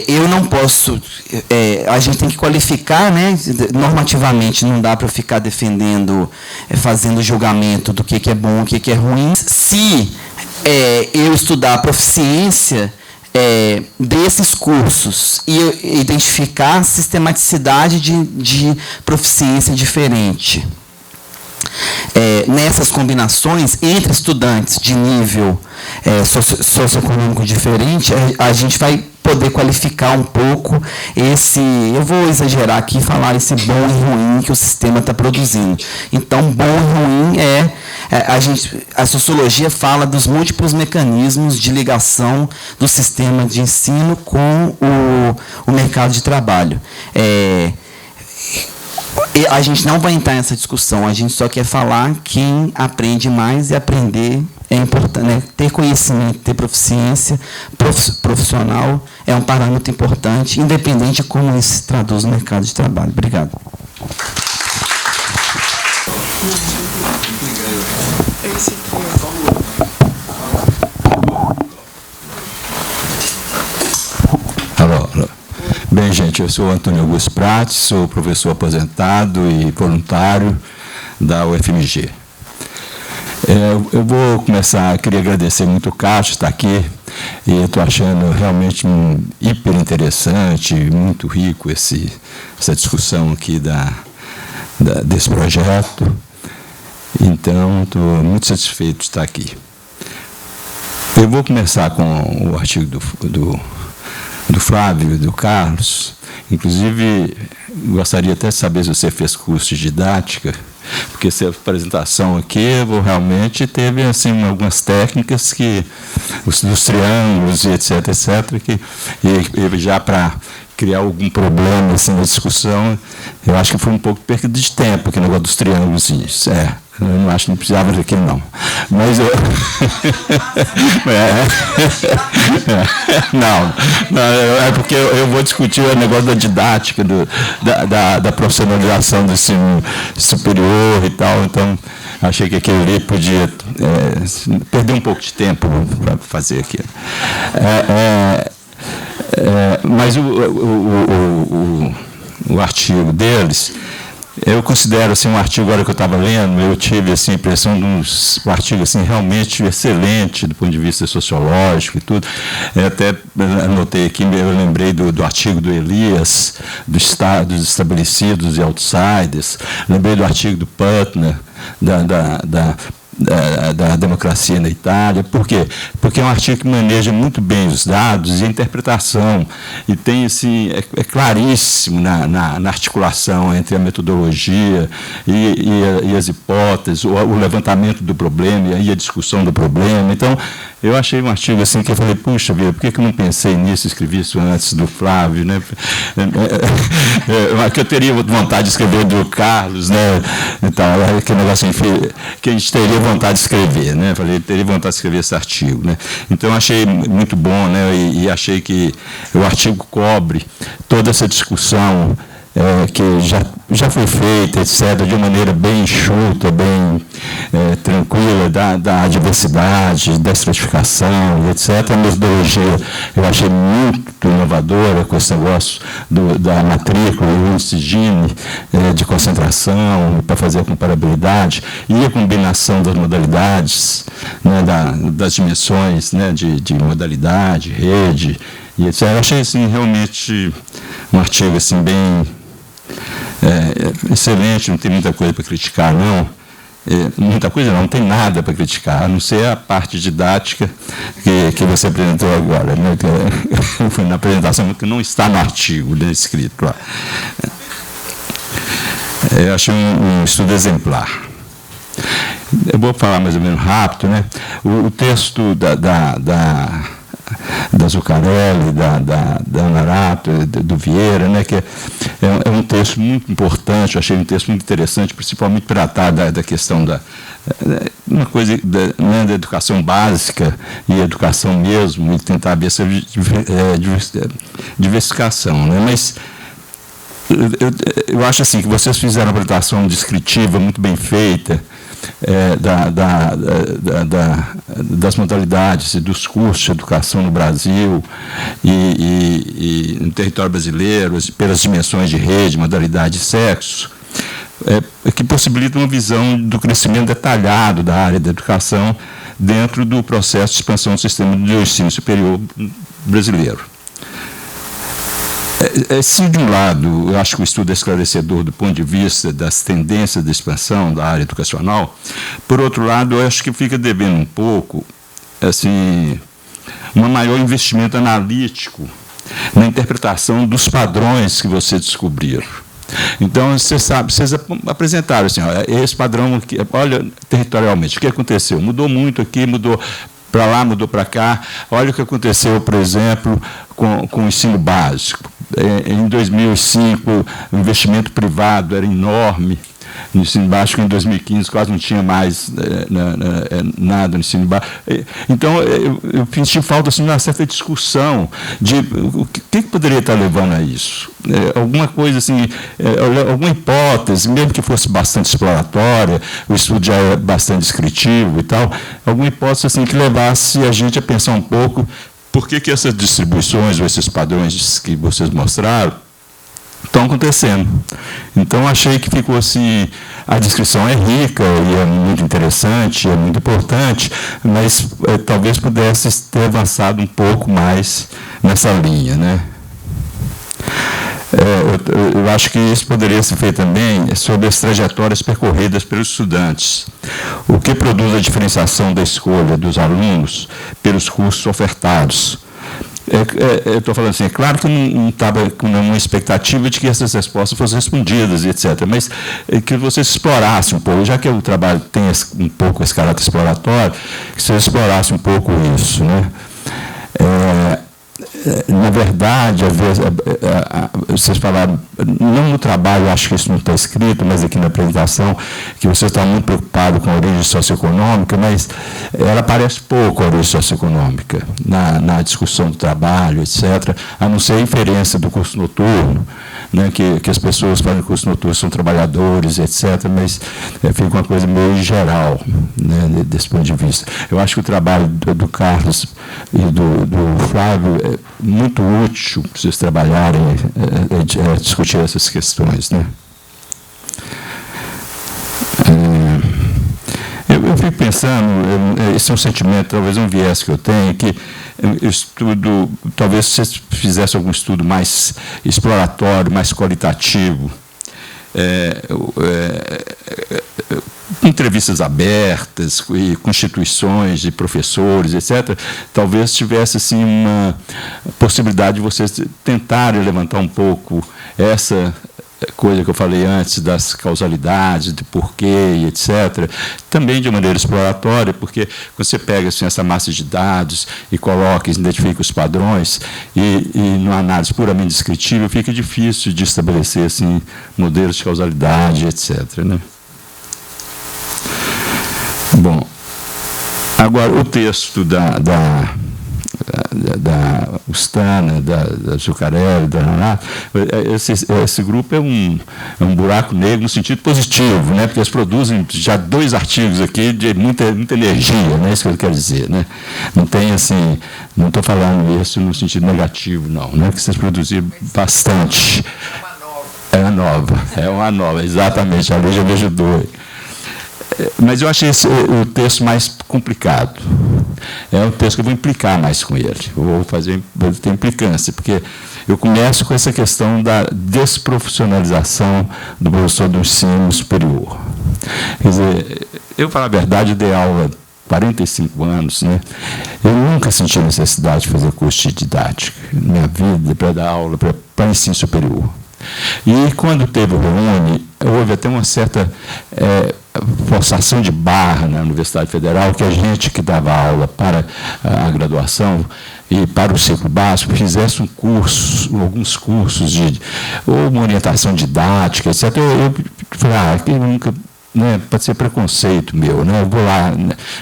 eu não posso, a gente tem que qualificar, né, normativamente, não dá para ficar defendendo, fazendo julgamento do que é bom, o que é ruim. Se eu estudar a proficiência desses cursos e identificar a sistematicidade de proficiência diferente, nessas combinações entre estudantes de nível socioeconômico diferente, a gente vai poder qualificar um pouco eu vou exagerar aqui e falar esse bom e ruim que o sistema está produzindo. Então, bom e ruim a sociologia fala dos múltiplos mecanismos de ligação do sistema de ensino com o mercado de trabalho. A gente não vai entrar nessa discussão, a gente só quer falar quem aprende mais, e aprender é importante, né? Ter conhecimento, ter proficiência profissional é um parâmetro importante, independente de como isso se traduz no mercado de trabalho. Obrigado. Alô. Bem, gente, eu sou Antônio Augusto Prates, sou professor aposentado e voluntário da UFMG. Eu vou começar, queria agradecer muito o Cássio estar aqui, e estou achando realmente hiper interessante, muito rico essa discussão aqui desse projeto. Então, estou muito satisfeito de estar aqui. Eu vou começar com o artigo do Flávio e do Carlos. Inclusive, gostaria até de saber se você fez curso de didática, porque essa apresentação aqui realmente teve assim, algumas técnicas dos triângulos e etc, e já para criar algum problema assim, na discussão, eu acho que foi um pouco perda de tempo, aquele negócio dos triângulos. Eu não acho que não precisava daquilo, não. Mas não, é porque eu vou discutir o negócio da didática, da profissionalização do ensino superior e tal, então achei que aquele ali podia perder um pouco de tempo para fazer aquilo. Mas o artigo deles, eu considero assim, um artigo, agora que eu estava lendo, eu tive assim, a impressão de um artigo assim, realmente excelente do ponto de vista sociológico e tudo. Eu até anotei aqui, eu lembrei do artigo do Elias, dos estabelecidos e outsiders, lembrei do artigo do Putnam, da democracia na Itália. Por quê? Porque é um artigo que maneja muito bem os dados e a interpretação, e tem assim, é claríssimo na articulação entre a metodologia e as hipóteses, o levantamento do problema e a discussão do problema. Então, eu achei um artigo assim que eu falei, puxa vida, por que eu não pensei nisso, escrevi isso antes do Flávio, né? Que eu teria vontade de escrever do Carlos, né? Então, aquele negócio que a gente teria vontade de escrever, né? Falei, teria vontade de escrever esse artigo, né? Então, eu achei muito bom, né? E achei que o artigo cobre toda essa discussão que já foi feita, etc., de uma maneira bem enxuta, bem tranquila, da diversidade, da estratificação, etc. A metodologia eu achei muito inovadora com esse negócio da matrícula e o índice Gini de concentração, para fazer a comparabilidade, e a combinação das modalidades, né, das dimensões, né, de modalidade, rede, e etc. Eu achei assim, realmente um artigo assim, bem excelente, não tem muita coisa para criticar, não. Muita coisa não tem nada para criticar, a não ser a parte didática que você apresentou agora, né? Foi na apresentação que não está no artigo, né, escrito lá. Eu achei um estudo exemplar. Eu vou falar mais ou menos rápido, né? O texto da Zuccarelli, da Ana Rato, do Vieira, né, que é um texto muito importante, eu achei um texto muito interessante, principalmente para tratar da questão uma coisa né, da educação básica e educação mesmo, e tentar ver essa diversificação. Né? Mas eu acho assim que vocês fizeram uma apresentação descritiva muito bem feita das modalidades e dos cursos de educação no Brasil e no território brasileiro, pelas dimensões de rede, modalidade e sexo, que possibilita uma visão do crescimento detalhado da área da educação dentro do processo de expansão do sistema de ensino superior brasileiro. Se de um lado, eu acho que o estudo é esclarecedor do ponto de vista das tendências de expansão da área educacional, por outro lado, eu acho que fica devendo um pouco, assim, um maior investimento analítico na interpretação dos padrões que vocês descobriram. Então, vocês apresentaram assim, esse padrão aqui, olha, territorialmente, o que aconteceu? Mudou muito aqui, mudou para lá, mudou para cá. Olha o que aconteceu, por exemplo, com o ensino básico. Em 2005, o investimento privado era enorme no ensino básico. Em 2015, quase não tinha mais nada no ensino básico. Então, eu senti falta assim, de uma certa discussão de o que poderia estar levando a isso. Alguma coisa assim, alguma hipótese, mesmo que fosse bastante exploratória, o estudo já é bastante descritivo e tal, alguma hipótese assim, que levasse a gente a pensar um pouco por que essas distribuições ou esses padrões que vocês mostraram estão acontecendo. Então, achei que ficou assim, a descrição é rica e é muito interessante, é muito importante, mas talvez pudesse ter avançado um pouco mais nessa linha, né? Eu acho que isso poderia ser feito também sobre as trajetórias percorridas pelos estudantes, o que produz a diferenciação da escolha dos alunos pelos cursos ofertados. Eu estou falando assim, é claro que não estava com uma expectativa de que essas respostas fossem respondidas, etc., mas que vocês explorassem um pouco, já que o trabalho tem um pouco esse caráter exploratório, que vocês explorassem um pouco isso, né? Na verdade, às vezes, vocês falaram, não no trabalho, acho que isso não está escrito, mas aqui na apresentação, que vocês estão muito preocupados com a origem socioeconômica, mas ela aparece pouco, a origem socioeconômica, na discussão do trabalho, etc., a não ser a inferência do curso noturno, né, que as pessoas que fazem curso noturno são trabalhadores, etc., mas fica uma coisa meio geral, né, desse ponto de vista. Eu acho que o trabalho do Carlos e do Flávio é muito útil para vocês trabalharem, discutir essas questões, né? Eu fico pensando, esse é um sentimento, talvez um viés que eu tenho, que eu estudo, talvez vocês fizessem algum estudo mais exploratório, mais qualitativo, entrevistas abertas, e constituições de professores, etc., talvez tivesse assim, uma possibilidade de vocês tentarem levantar um pouco essa coisa que eu falei antes das causalidades, de porquê, etc., também de maneira exploratória, porque quando você pega assim, essa massa de dados e coloca, identifica os padrões, e numa análise puramente descritiva, fica difícil de estabelecer assim, modelos de causalidade, etc., né? Bom, agora o texto da Ustana, da Zuccarelli, da Renato, esse grupo é um buraco negro no sentido positivo, né? Porque eles produzem já 2 artigos aqui de muita energia, né? Isso que eu quero dizer, né? Não tem assim, não estou falando isso no sentido negativo, não, né? Que vocês produziram bastante. É uma nova, exatamente, a lei já me ajudou. Mas eu achei o texto mais complicado. É um texto que eu vou implicar mais com ele. Vou ter implicância, porque eu começo com essa questão da desprofissionalização do professor do ensino superior. Quer dizer, eu, para a verdade, dei aula 45 anos, né? Eu nunca senti necessidade de fazer curso de didática na minha vida para dar aula para ensino superior. E quando teve o Reúne, houve até uma certa forçação de barra na Universidade Federal, que a gente que dava aula para a graduação e para o ciclo básico fizesse alguns cursos ou uma orientação didática, etc. Eu falei, que nunca... Né, pode ser preconceito meu, né? Eu vou lá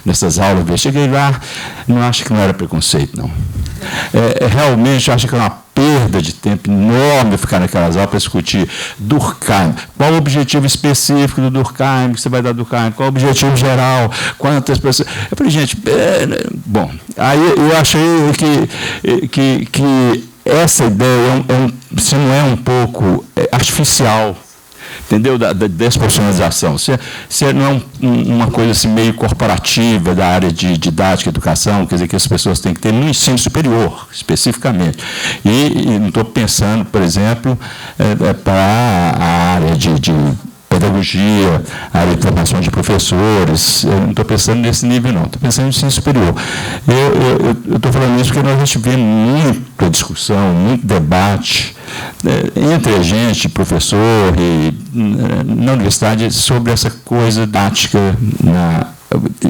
nessas aulas, cheguei lá, não acho que não era preconceito, não. Realmente acho que é uma perda de tempo enorme ficar naquelas aulas para discutir Durkheim. Qual o objetivo específico do Durkheim, que você vai dar Durkheim? Qual o objetivo geral? Quantas pessoas... Eu falei, gente, bom, aí eu achei que essa ideia se não é um pouco artificial, entendeu? Da desprofissionalização. Se não é uma coisa assim, meio corporativa da área de didática e educação, quer dizer, que as pessoas têm que ter no ensino superior, especificamente. E não estou pensando, por exemplo, para a área de pedagogia, a área de formação de professores. Eu não estou pensando nesse nível, não. Estou pensando no ensino superior. Eu estou falando isso porque nós a gente vê muita discussão, muito debate entre a gente, professor, e na universidade, sobre essa coisa didática,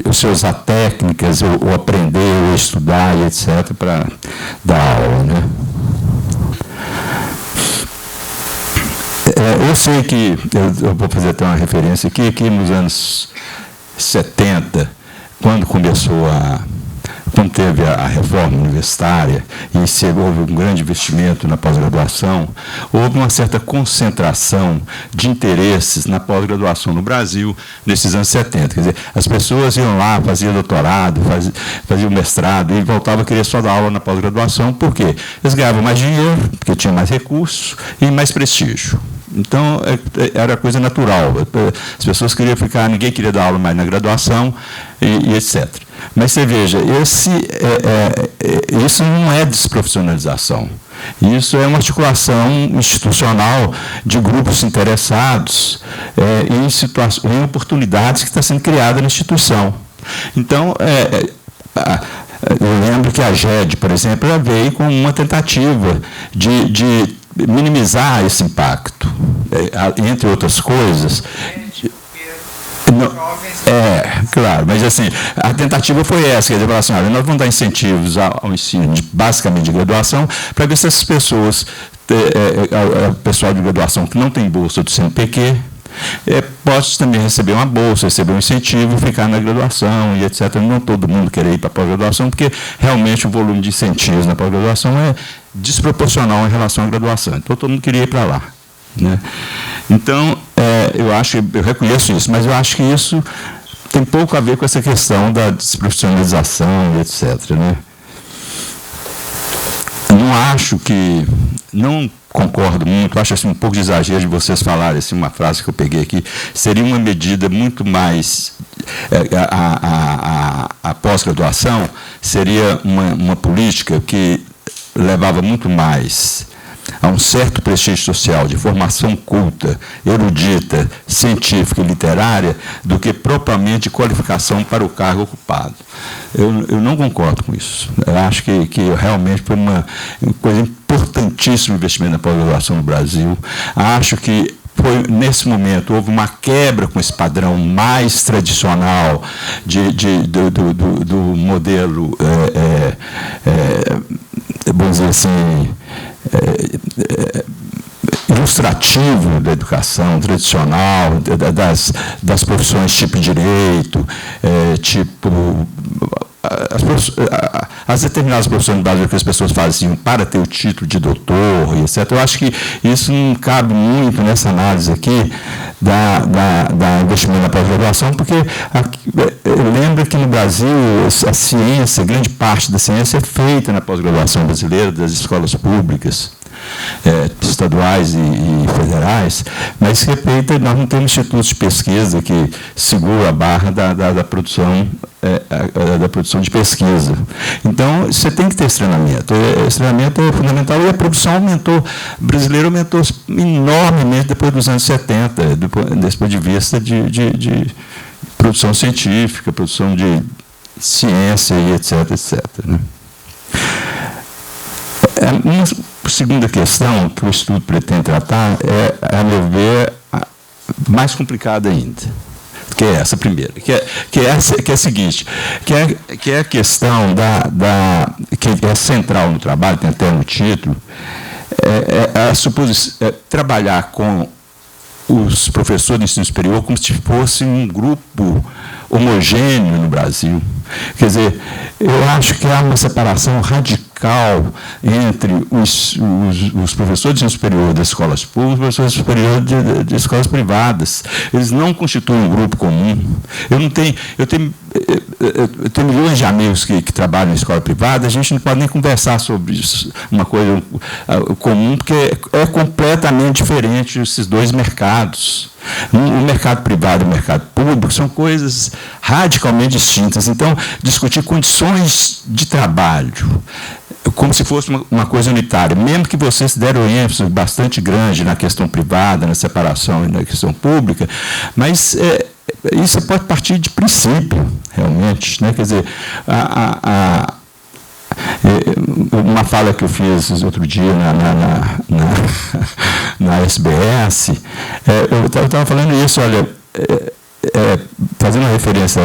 você usar técnicas, ou aprender, ou estudar, e etc., para dar aula, né? Eu sei que, eu vou fazer até uma referência aqui, que nos anos 70, quando teve a reforma universitária e houve um grande investimento na pós-graduação, houve uma certa concentração de interesses na pós-graduação no Brasil nesses anos 70. Quer dizer, as pessoas iam lá, faziam doutorado, faziam mestrado e voltavam a querer só dar aula na pós-graduação. Por quê? Eles ganhavam mais dinheiro, porque tinham mais recursos e mais prestígio. Então, era coisa natural. As pessoas queriam ficar, ninguém queria dar aula mais na graduação, e etc. Mas você veja, isso não é desprofissionalização. Isso é uma articulação institucional de grupos interessados em oportunidades que está sendo criada na instituição. Então, eu lembro que a GED, por exemplo, ela veio com uma tentativa de minimizar esse impacto, entre outras coisas. Claro, mas assim, a tentativa foi essa, quer dizer, falar assim, olha, nós vamos dar incentivos ao ensino, basicamente de graduação, para ver se essas pessoas, o pessoal de graduação que não tem bolsa do CNPq, pode também receber uma bolsa, receber um incentivo, ficar na graduação e etc. Não todo mundo quer ir para a pós-graduação, porque realmente o volume de incentivos na pós-graduação é desproporcional em relação à graduação. Então todo mundo queria ir para lá, né? Então, eu reconheço isso, mas eu acho que isso tem pouco a ver com essa questão da desprofissionalização e etc., né? Não concordo muito, acho assim, um pouco de exagero de vocês falarem, assim, uma frase que eu peguei aqui, seria uma medida muito mais, a pós-graduação seria uma política que levava muito mais a um certo prestígio social, de formação culta, erudita, científica e literária, do que propriamente qualificação para o cargo ocupado. Eu não concordo com isso. Eu acho que realmente foi uma coisa importantíssima o investimento na pós-graduação no Brasil. Acho que nesse momento houve uma quebra com esse padrão mais tradicional do modelo, vamos dizer assim, ilustrativo da educação tradicional, das profissões tipo direito, as determinadas profissões básicas que as pessoas faziam para ter o título de doutor, e etc. Eu acho que isso não cabe muito nessa análise aqui da investimento na pós-graduação, porque lembra que no Brasil a ciência, grande parte da ciência é feita na pós-graduação brasileira, das escolas públicas, estaduais e federais, mas que é feita, nós não temos institutos de pesquisa que seguram a barra da produção de pesquisa. Então, você tem que ter esse treinamento. Esse treinamento é fundamental e a produção brasileira aumentou enormemente depois dos anos 70, desse ponto de vista de produção científica, produção de ciência e etc. Né? Uma segunda questão que o estudo pretende tratar a meu ver, mais complicada ainda. que é essa primeira, que é a seguinte, que é a questão que é central no trabalho, tem até no título, trabalhar com os professores de ensino superior como se fosse um grupo homogêneo no Brasil. Quer dizer, eu acho que há uma separação radical entre os professores de ensino superior das escolas públicas e os professores superiores de escolas privadas. Eles não constituem um grupo comum. Eu tenho milhões de amigos que trabalham em escola privada, a gente não pode nem conversar sobre isso, uma coisa comum, porque é completamente diferente esses dois mercados. O mercado privado e o mercado público são coisas radicalmente distintas. Então, discutir condições de trabalho como se fosse uma coisa unitária, mesmo que vocês deram ênfase bastante grande na questão privada, na separação e na questão pública, mas isso pode partir de princípio, realmente, né? Quer dizer, uma fala que eu fiz outro dia na SBS, eu estava falando isso, olha, fazendo uma referência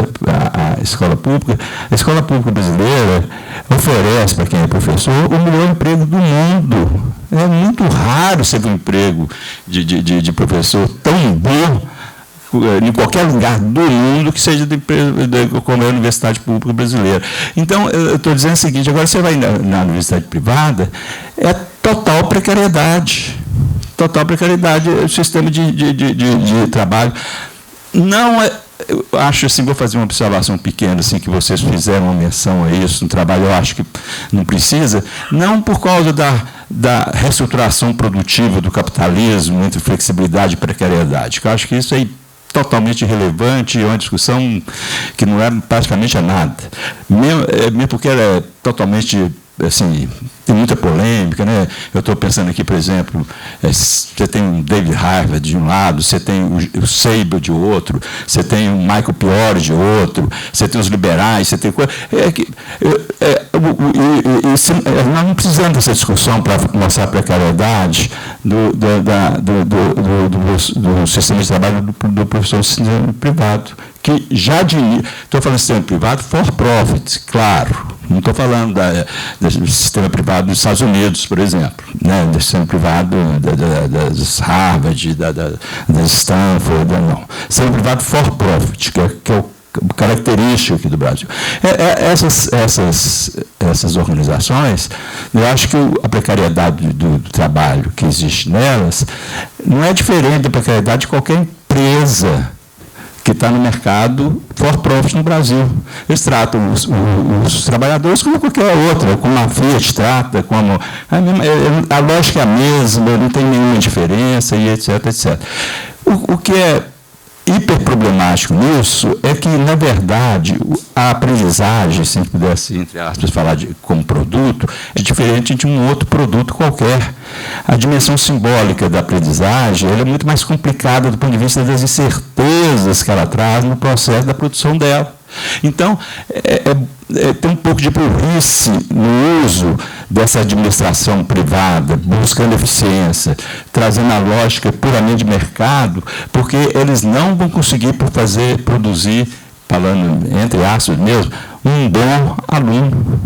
à escola pública, a escola pública brasileira oferece, para quem é professor, o melhor emprego do mundo. É muito raro você ver um emprego de professor tão bom em qualquer lugar do mundo que seja como é a Universidade Pública Brasileira. Então, eu estou dizendo o seguinte, agora você vai na universidade privada, é total precariedade. Total precariedade, o sistema de trabalho. Não é, eu acho assim, vou fazer uma observação pequena, assim, que vocês fizeram uma menção a isso no trabalho, eu acho que não precisa, não por causa da reestruturação produtiva do capitalismo entre flexibilidade e precariedade, que eu acho que isso é totalmente irrelevante, é uma discussão que não é praticamente a nada, mesmo porque ela é totalmente, assim, tem muita polêmica, né? Eu estou pensando aqui, por exemplo, você tem o David Harvey de um lado, você tem o Seibel de outro, você tem o Michael Piori de outro, você tem os liberais, você tem nós não precisamos dessa discussão para mostrar a precariedade do sistema de trabalho do professor de sistema privado, que já estou falando de sistema privado for profit, claro. Não estou falando do sistema privado dos Estados Unidos, por exemplo, né, do sistema privado das Harvard, das Stanford, não. Sistema privado for profit, que é o característico aqui do Brasil. Essas organizações, eu acho que a precariedade do trabalho que existe nelas não é diferente da precariedade de qualquer empresa que está no mercado for profit no Brasil. Eles tratam os trabalhadores como qualquer outra, como a Fiat trata, como a lógica é a mesma, não tem nenhuma diferença, e etc, etc. O que é hiperproblemático nisso é que, na verdade, a aprendizagem, se a gente pudesse, entre aspas, falar como produto, é diferente de um outro produto qualquer. A dimensão simbólica da aprendizagem ela é muito mais complicada do ponto de vista das incertezas que ela traz no processo da produção dela. Então, tem um pouco de burrice no uso dessa administração privada, buscando eficiência, trazendo a lógica puramente de mercado, porque eles não vão conseguir produzir, falando entre aspas mesmo, um bom aluno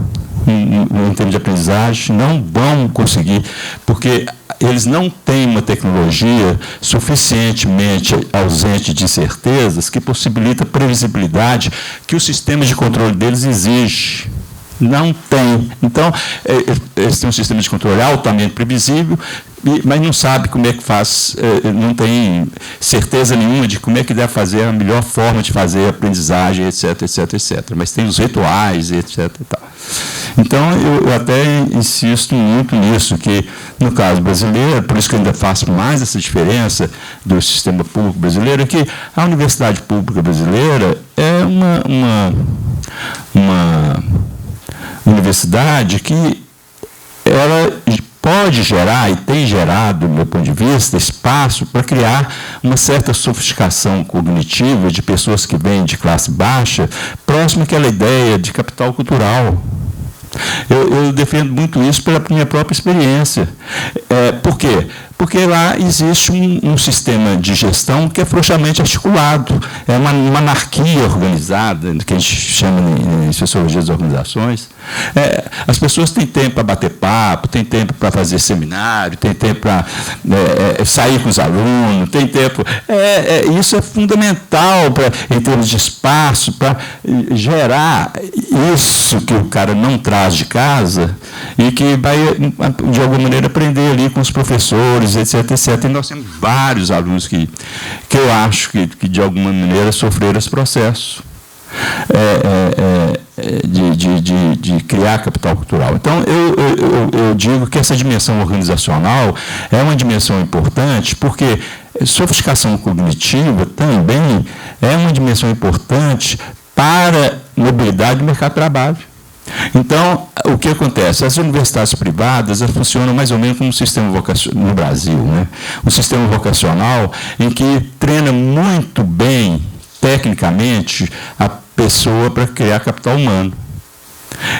em termos de aprendizagem, não vão conseguir, porque eles não têm uma tecnologia suficientemente ausente de incertezas que possibilita a previsibilidade que o sistema de controle deles exige. Não tem. Então, eles têm um sistema de controle altamente previsível, mas não sabe como é que faz, não tem certeza nenhuma de como é que deve fazer a melhor forma de fazer a aprendizagem, etc, etc, etc. Mas tem os rituais, etc. E tal. Então, eu até insisto muito nisso, que no caso brasileiro, por isso que eu ainda faço mais essa diferença do sistema público brasileiro, é que a universidade pública brasileira é uma universidade que ela pode gerar, e tem gerado, do meu ponto de vista, espaço para criar uma certa sofisticação cognitiva de pessoas que vêm de classe baixa, próximo àquela ideia de capital cultural. Eu defendo muito isso pela minha própria experiência. Por quê? porque lá existe um sistema de gestão que é frouxamente articulado, é uma anarquia organizada, que a gente chama em sociologia das organizações. As pessoas têm tempo para bater papo, têm tempo para fazer seminário, têm tempo para sair com os alunos, tem tempo. Isso é fundamental em termos de espaço, para gerar isso que o cara não traz de casa e que vai, de alguma maneira, aprender ali com os professores, etc, etc. E nós temos vários alunos que eu acho que de alguma maneira, sofreram esse processo de criar capital cultural. Então, eu digo que essa dimensão organizacional é uma dimensão importante, porque sofisticação cognitiva também é uma dimensão importante para mobilidade do mercado de trabalho. Então, o que acontece? As universidades privadas funcionam mais ou menos como um sistema vocacional no Brasil, né? Um sistema vocacional em que treina muito bem, tecnicamente, a pessoa para criar capital humano.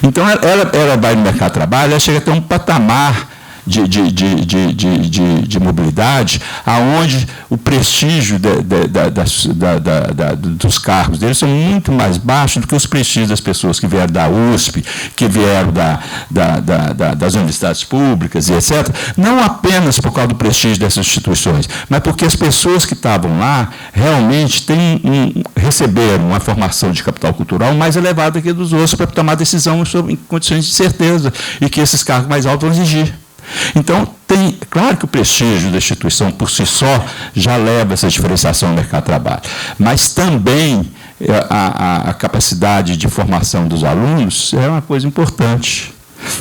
Então, ela vai no mercado de trabalho, ela chega a ter um patamar de mobilidade, aonde o prestígio dos cargos deles são muito mais baixos do que os prestígios das pessoas que vieram da USP, que vieram das universidades públicas e etc. Não apenas por causa do prestígio dessas instituições, mas porque as pessoas que estavam lá realmente receberam uma formação de capital cultural mais elevada que a dos outros para tomar decisão em condições de certeza e que esses cargos mais altos vão exigir. Então, claro que o prestígio da instituição por si só já leva essa diferenciação no mercado de trabalho, mas também a capacidade de formação dos alunos é uma coisa importante.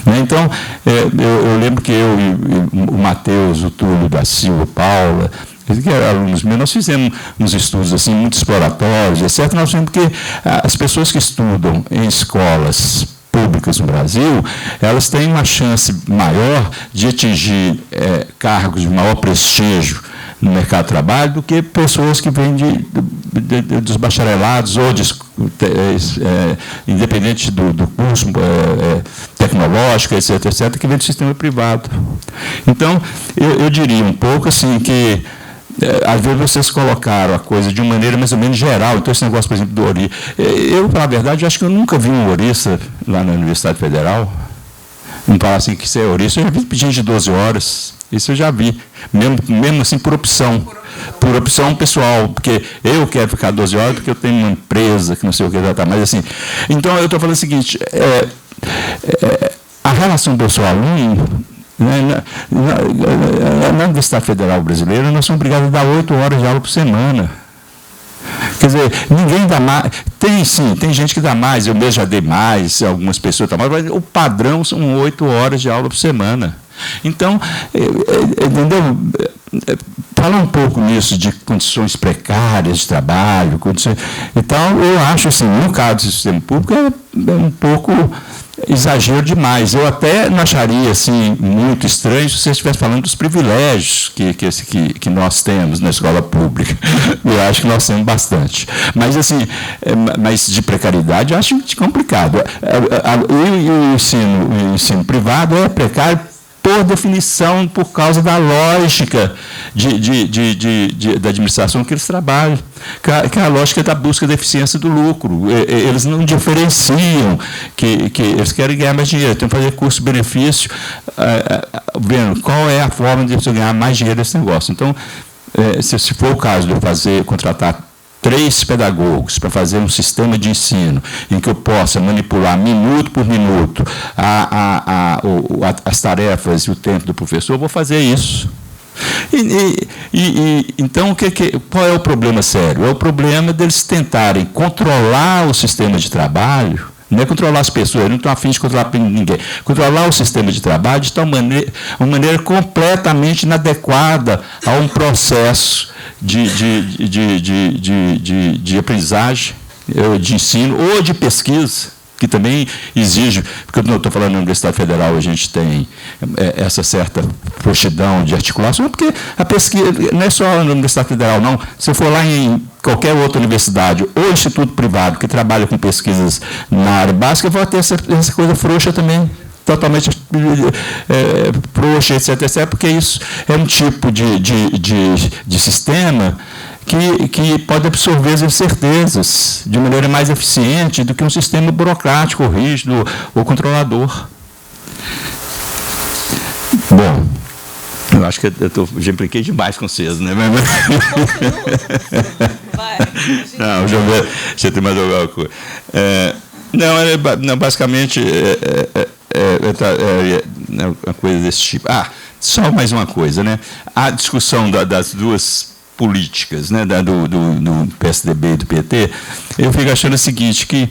Então, eu lembro que eu e o Matheus, o Túlio da Silva, Paula, que eram alunos meus, nós fizemos uns estudos assim, muito exploratórios, etc. Nós vemos que as pessoas que estudam em escolas públicas no Brasil, elas têm uma chance maior de atingir cargos de maior prestígio no mercado de trabalho do que pessoas que vêm dos bacharelados ou independente do curso tecnológico, etc., etc., que vem do sistema privado. Então, eu diria um pouco assim que às vezes vocês colocaram a coisa de uma maneira mais ou menos geral. Então, esse negócio, por exemplo, do Ori. Eu, para a verdade, acho que eu nunca vi um orista lá na Universidade Federal. Não falar assim que você é orista. Eu já vi gente de 12 horas. Isso eu já vi. Mesmo assim, por opção. Por opção pessoal. Porque eu quero ficar 12 horas porque eu tenho uma empresa que não sei o que. Mas, assim, então, eu estou falando o seguinte. A relação do seu aluno... Na Universidade Federal Brasileira, nós somos obrigados a dar 8 horas de aula por semana. Quer dizer, ninguém dá mais. Tem gente que dá mais, eu mesmo já dei mais, algumas pessoas dão mais, mas o padrão são 8 horas de aula por semana. Então, entendeu? Falar um pouco nisso de condições precárias de trabalho, então, eu acho assim, no caso do sistema público, é um pouco exagero demais. Eu até não acharia assim, muito estranho se você estivesse falando dos privilégios que nós temos na escola pública. Eu acho que nós temos bastante. Mas, assim, mas de precariedade eu acho complicado. O ensino privado é precário por definição, por causa da lógica da administração que eles trabalham, que é a lógica da busca da eficiência do lucro. Eles não diferenciam que eles querem ganhar mais dinheiro, tem que fazer custo-benefício, vendo qual é a forma de você ganhar mais dinheiro nesse negócio. Então, se for o caso de eu contratar 3 pedagogos para fazer um sistema de ensino em que eu possa manipular minuto por minuto as tarefas e o tempo do professor, eu vou fazer isso. Então, qual é o problema sério? É o problema deles tentarem controlar o sistema de trabalho. Não é controlar as pessoas, eu não estou a fim de controlar ninguém. Controlar o sistema de trabalho de uma maneira completamente inadequada a um processo de aprendizagem, de ensino ou de pesquisa, que também exige, porque eu não estou falando na Universidade Federal, a gente tem essa certa frouxidão de articulação, porque a pesquisa não é só na Universidade Federal, não. Se for lá em qualquer outra universidade ou instituto privado que trabalha com pesquisas na área básica, vai ter essa coisa frouxa também. totalmente frouxa, etc., porque isso é um tipo de sistema que pode absorver as incertezas de maneira mais eficiente do que um sistema burocrático, rígido ou controlador. Bom, eu acho que já impliquei demais com vocês, né? Não, deixa eu ver se tem mais alguma coisa. Não, basicamente é uma coisa desse tipo. Só mais uma coisa, né? A discussão das duas políticas, né, do PSDB e do PT, eu fico achando o seguinte, que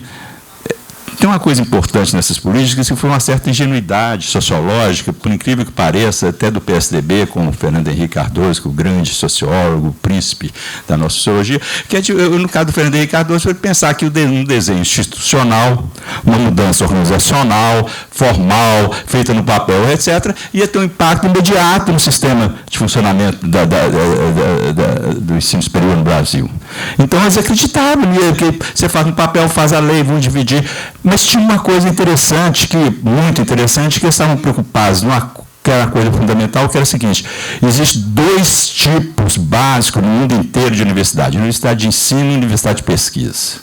tem uma coisa importante nessas políticas, que foi uma certa ingenuidade sociológica, por incrível que pareça, até do PSDB, com o Fernando Henrique Cardoso, que é o grande sociólogo, o príncipe da nossa sociologia, que no caso do Fernando Henrique Cardoso, foi pensar que um desenho institucional, uma mudança organizacional, formal, feita no papel, etc., ia ter um impacto imediato no sistema de funcionamento do ensino superior no Brasil. Então, eles acreditavam que você faz no papel, faz a lei, vão dividir. Mas tinha uma coisa interessante, muito interessante, que eles estavam preocupados que era uma coisa fundamental, que era o seguinte: existem dois tipos básicos no mundo inteiro de universidade: universidade de ensino e universidade de pesquisa.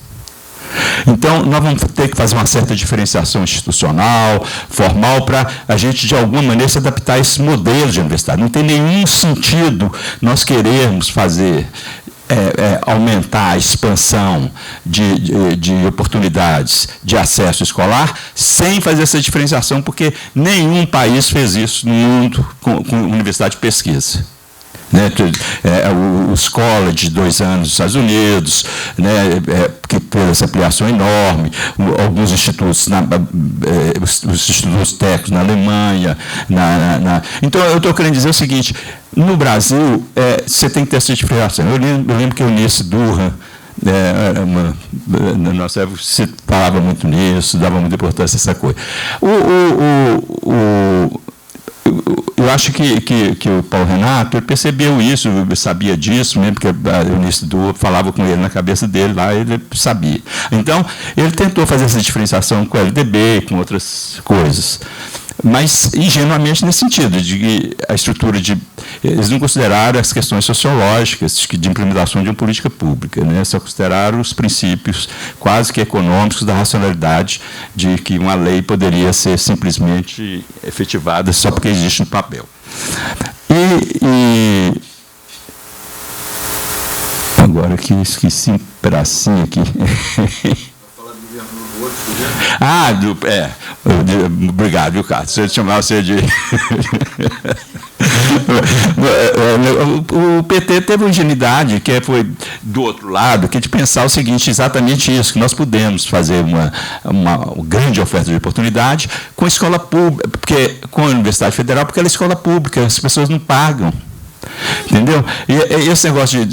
Então, nós vamos ter que fazer uma certa diferenciação institucional, formal, para a gente, de alguma maneira, se adaptar a esses modelos de universidade. Não tem nenhum sentido nós querermos fazer aumentar a expansão de oportunidades de acesso escolar sem fazer essa diferenciação, porque nenhum país fez isso no mundo com universidade de pesquisa. Né, os college de 2 anos nos Estados Unidos, né, que teve essa ampliação enorme, alguns institutos, os institutos técnicos na Alemanha. Então, eu estou querendo dizer o seguinte: no Brasil, você tem que ter essa diferenciação. Eu lembro que a Eunice Durra, na nossa época, se falava muito nisso, dava muita importância a essa coisa. Eu acho que o Paulo Renato percebeu isso, sabia disso, mesmo porque a Eunice Durra falava com ele na cabeça dele, lá ele sabia. Então, ele tentou fazer essa diferenciação com o LDB, com outras coisas, mas ingenuamente nesse sentido, de que a estrutura eles não consideraram as questões sociológicas de implementação de uma política pública, né? Só consideraram os princípios quase que econômicos da racionalidade, de que uma lei poderia ser simplesmente efetivada só porque existe no papel. Agora que esqueci um pedacinho aqui. Obrigado, viu, Carlos? Se eu chamar você de... O PT teve uma ingenuidade, que foi do outro lado, que é de pensar o seguinte, exatamente isso, que nós pudemos fazer uma grande oferta de oportunidade com a escola pública, com a Universidade Federal, porque ela é escola pública, as pessoas não pagam. Entendeu? E esse negócio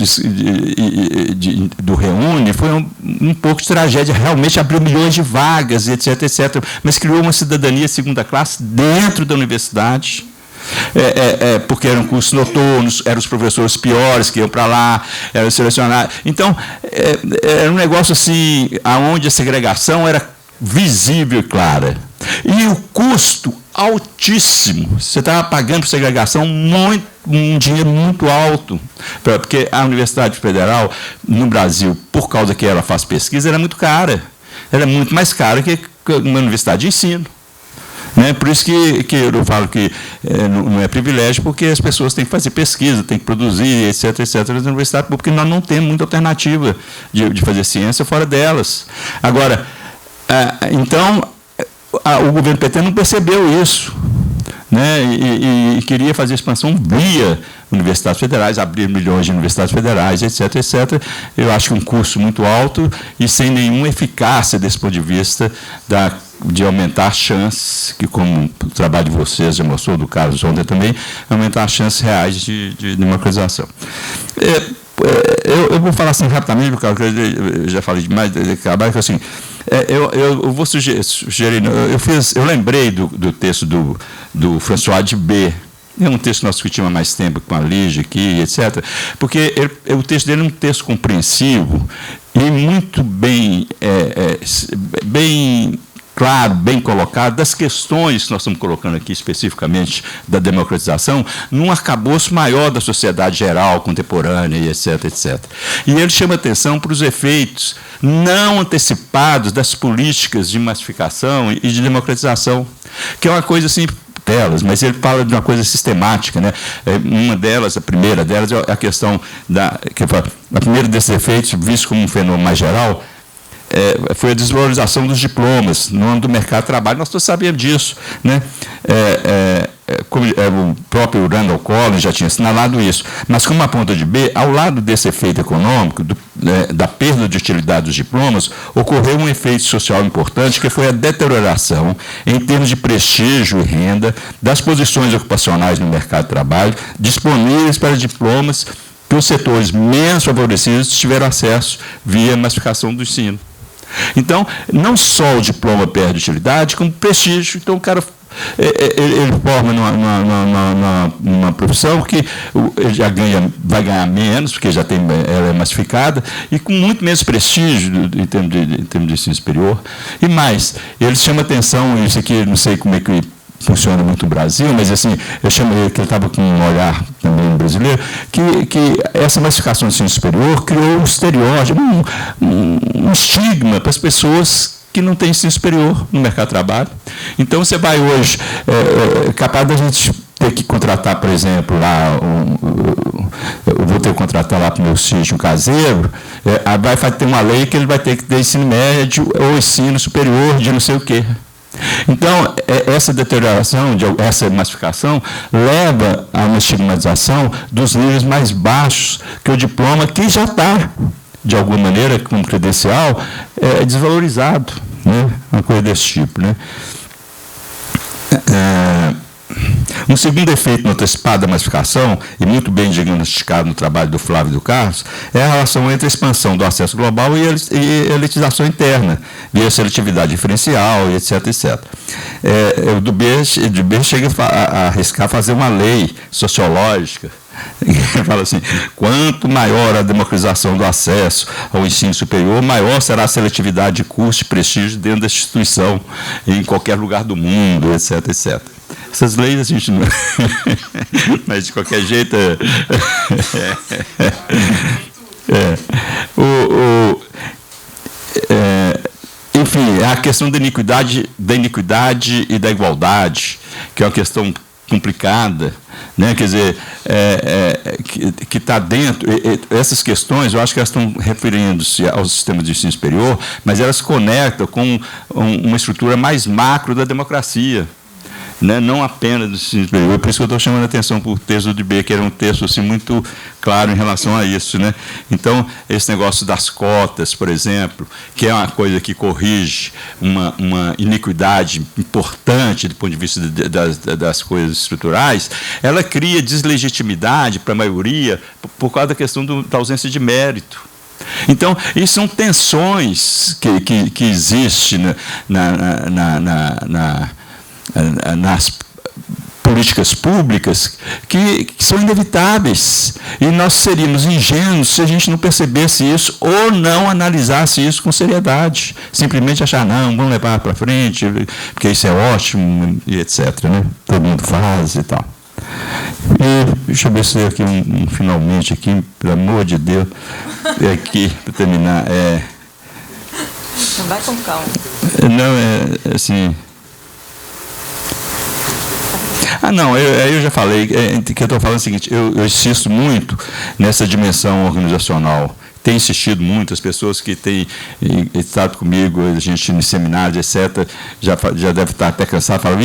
do Reúne foi um pouco de tragédia. Realmente abriu milhões de vagas, etc., etc., mas criou uma cidadania segunda classe dentro da universidade. Porque eram cursos noturnos, eram os professores piores que iam para lá, eram selecionados. Então, era um negócio assim, onde a segregação era visível e clara. E o custo altíssimo. Você estava pagando por segregação um dinheiro muito alto, porque a Universidade Federal, no Brasil, por causa que ela faz pesquisa, ela é muito cara. Ela é muito mais cara que uma universidade de ensino. Né? Por isso que eu falo que não é privilégio, porque as pessoas têm que fazer pesquisa, têm que produzir, etc., etc., na universidade pública, porque nós não temos muita alternativa de fazer ciência fora delas. Agora, então, o governo PT não percebeu isso, né? E queria fazer expansão via universidades federais, abrir milhões de universidades federais, etc., etc. Eu acho que um custo muito alto e sem nenhuma eficácia desse ponto de vista de aumentar as chances, que como o trabalho de vocês já mostrou, do Carlos ontem também, aumentar as chances reais de democratização. Eu vou falar assim rapidamente, porque eu já falei demais, que assim, eu vou sugerir, eu lembrei do texto do François de B. É um texto que nós discutimos há mais tempo com a Lígia aqui, etc., porque o texto dele é um texto compreensivo e muito bem claro, bem colocado, das questões que nós estamos colocando aqui, especificamente da democratização, num arcabouço maior da sociedade geral, contemporânea, e etc., etc. E ele chama atenção para os efeitos não antecipados das políticas de massificação e de democratização, que é uma coisa assim, delas, mas ele fala de uma coisa sistemática, né? Uma delas, a primeira delas, é a questão a primeira desses efeitos, visto como um fenômeno mais geral, foi a desvalorização dos diplomas no âmbito do mercado de trabalho. Nós todos sabemos disso, né? O próprio Randall Collins já tinha assinalado isso, mas como a ponta de B, ao lado desse efeito econômico, da perda de utilidade dos diplomas, ocorreu um efeito social importante, que foi a deterioração, em termos de prestígio e renda, das posições ocupacionais no mercado de trabalho, disponíveis para diplomas que os setores menos favorecidos tiveram acesso via massificação do ensino. Então, não só o diploma perde utilidade, como prestígio. Então, o cara ele forma numa profissão que ele vai ganhar menos, porque ela é massificada, e com muito menos prestígio em termos de ensino superior. E mais, ele chama atenção, isso aqui, não sei como é que funciona muito no Brasil, mas assim, eu chamei que ele estava com um olhar também brasileiro, que essa massificação do ensino superior criou um estereótipo, um estigma para as pessoas que não têm ensino superior no mercado de trabalho. Então, você vai hoje, capaz da gente ter que contratar, por exemplo, lá, eu vou ter que contratar lá para o meu sítio um caseiro, vai ter uma lei que ele vai ter que ter ensino médio ou ensino superior de não sei o quê. Então, essa deterioração, essa massificação, leva a uma estigmatização dos níveis mais baixos, que o diploma, que já está, de alguma maneira, como credencial, desvalorizado, né? Uma coisa desse tipo, né? Um segundo efeito antecipado da massificação, e muito bem diagnosticado no trabalho do Flávio e do Carlos, é a relação entre a expansão do acesso global e a elitização interna, via seletividade diferencial, e etc., etc. O Dubé chega a arriscar fazer uma lei sociológica, ele fala assim: quanto maior a democratização do acesso ao ensino superior, maior será a seletividade de curso e prestígio dentro da instituição, em qualquer lugar do mundo, etc., etc. Essas leis a gente não... Mas, de qualquer jeito... Enfim, a questão da iniquidade e da igualdade, que é uma questão complicada, né? Quer dizer, que está dentro... Essas questões, eu acho que elas estão referindo-se ao sistema de ensino superior, mas elas se conectam com uma estrutura mais macro da democracia, né? Não apenas do ensino superior. Por isso que eu estou chamando a atenção para o texto do Dubé, que era um texto assim, muito claro em relação a isso, né? Então, esse negócio das cotas, por exemplo, que é uma coisa que corrige uma iniquidade importante do ponto de vista das coisas estruturais, ela cria deslegitimidade para a maioria por causa da questão da ausência de mérito. Então, isso são tensões que existem nas políticas públicas que são inevitáveis, e nós seríamos ingênuos se a gente não percebesse isso ou não analisasse isso com seriedade, simplesmente achar, não, vamos levar para frente, porque isso é ótimo, e etc., né? Todo mundo faz e tal. E deixa eu ver se aqui finalmente aqui, pelo amor de Deus, aqui para terminar, não vai com calma. Não, assim... Não, eu já falei, que eu estou falando o seguinte, eu insisto muito nessa dimensão organizacional. Tenho insistido muito, as pessoas que têm estado comigo, a gente em seminários, etc., já deve estar até cansado, falam,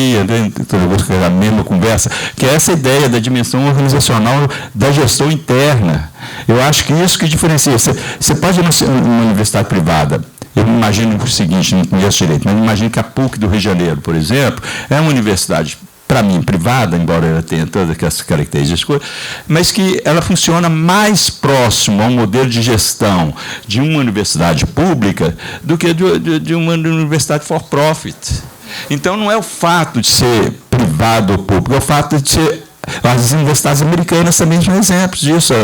toda vez que é a mesma conversa, que é essa ideia da dimensão organizacional da gestão interna. Eu acho que isso que diferencia. Você pode ir numa universidade privada. Eu imagino o seguinte, não conheço direito, mas imagino que a PUC do Rio de Janeiro, por exemplo, é uma universidade, para mim, privada, embora ela tenha todas aquelas características, mas que ela funciona mais próximo ao modelo de gestão de uma universidade pública do que de uma universidade for-profit. Então, não é o fato de ser privado ou público, é o fato de ser As universidades americanas também são exemplos disso.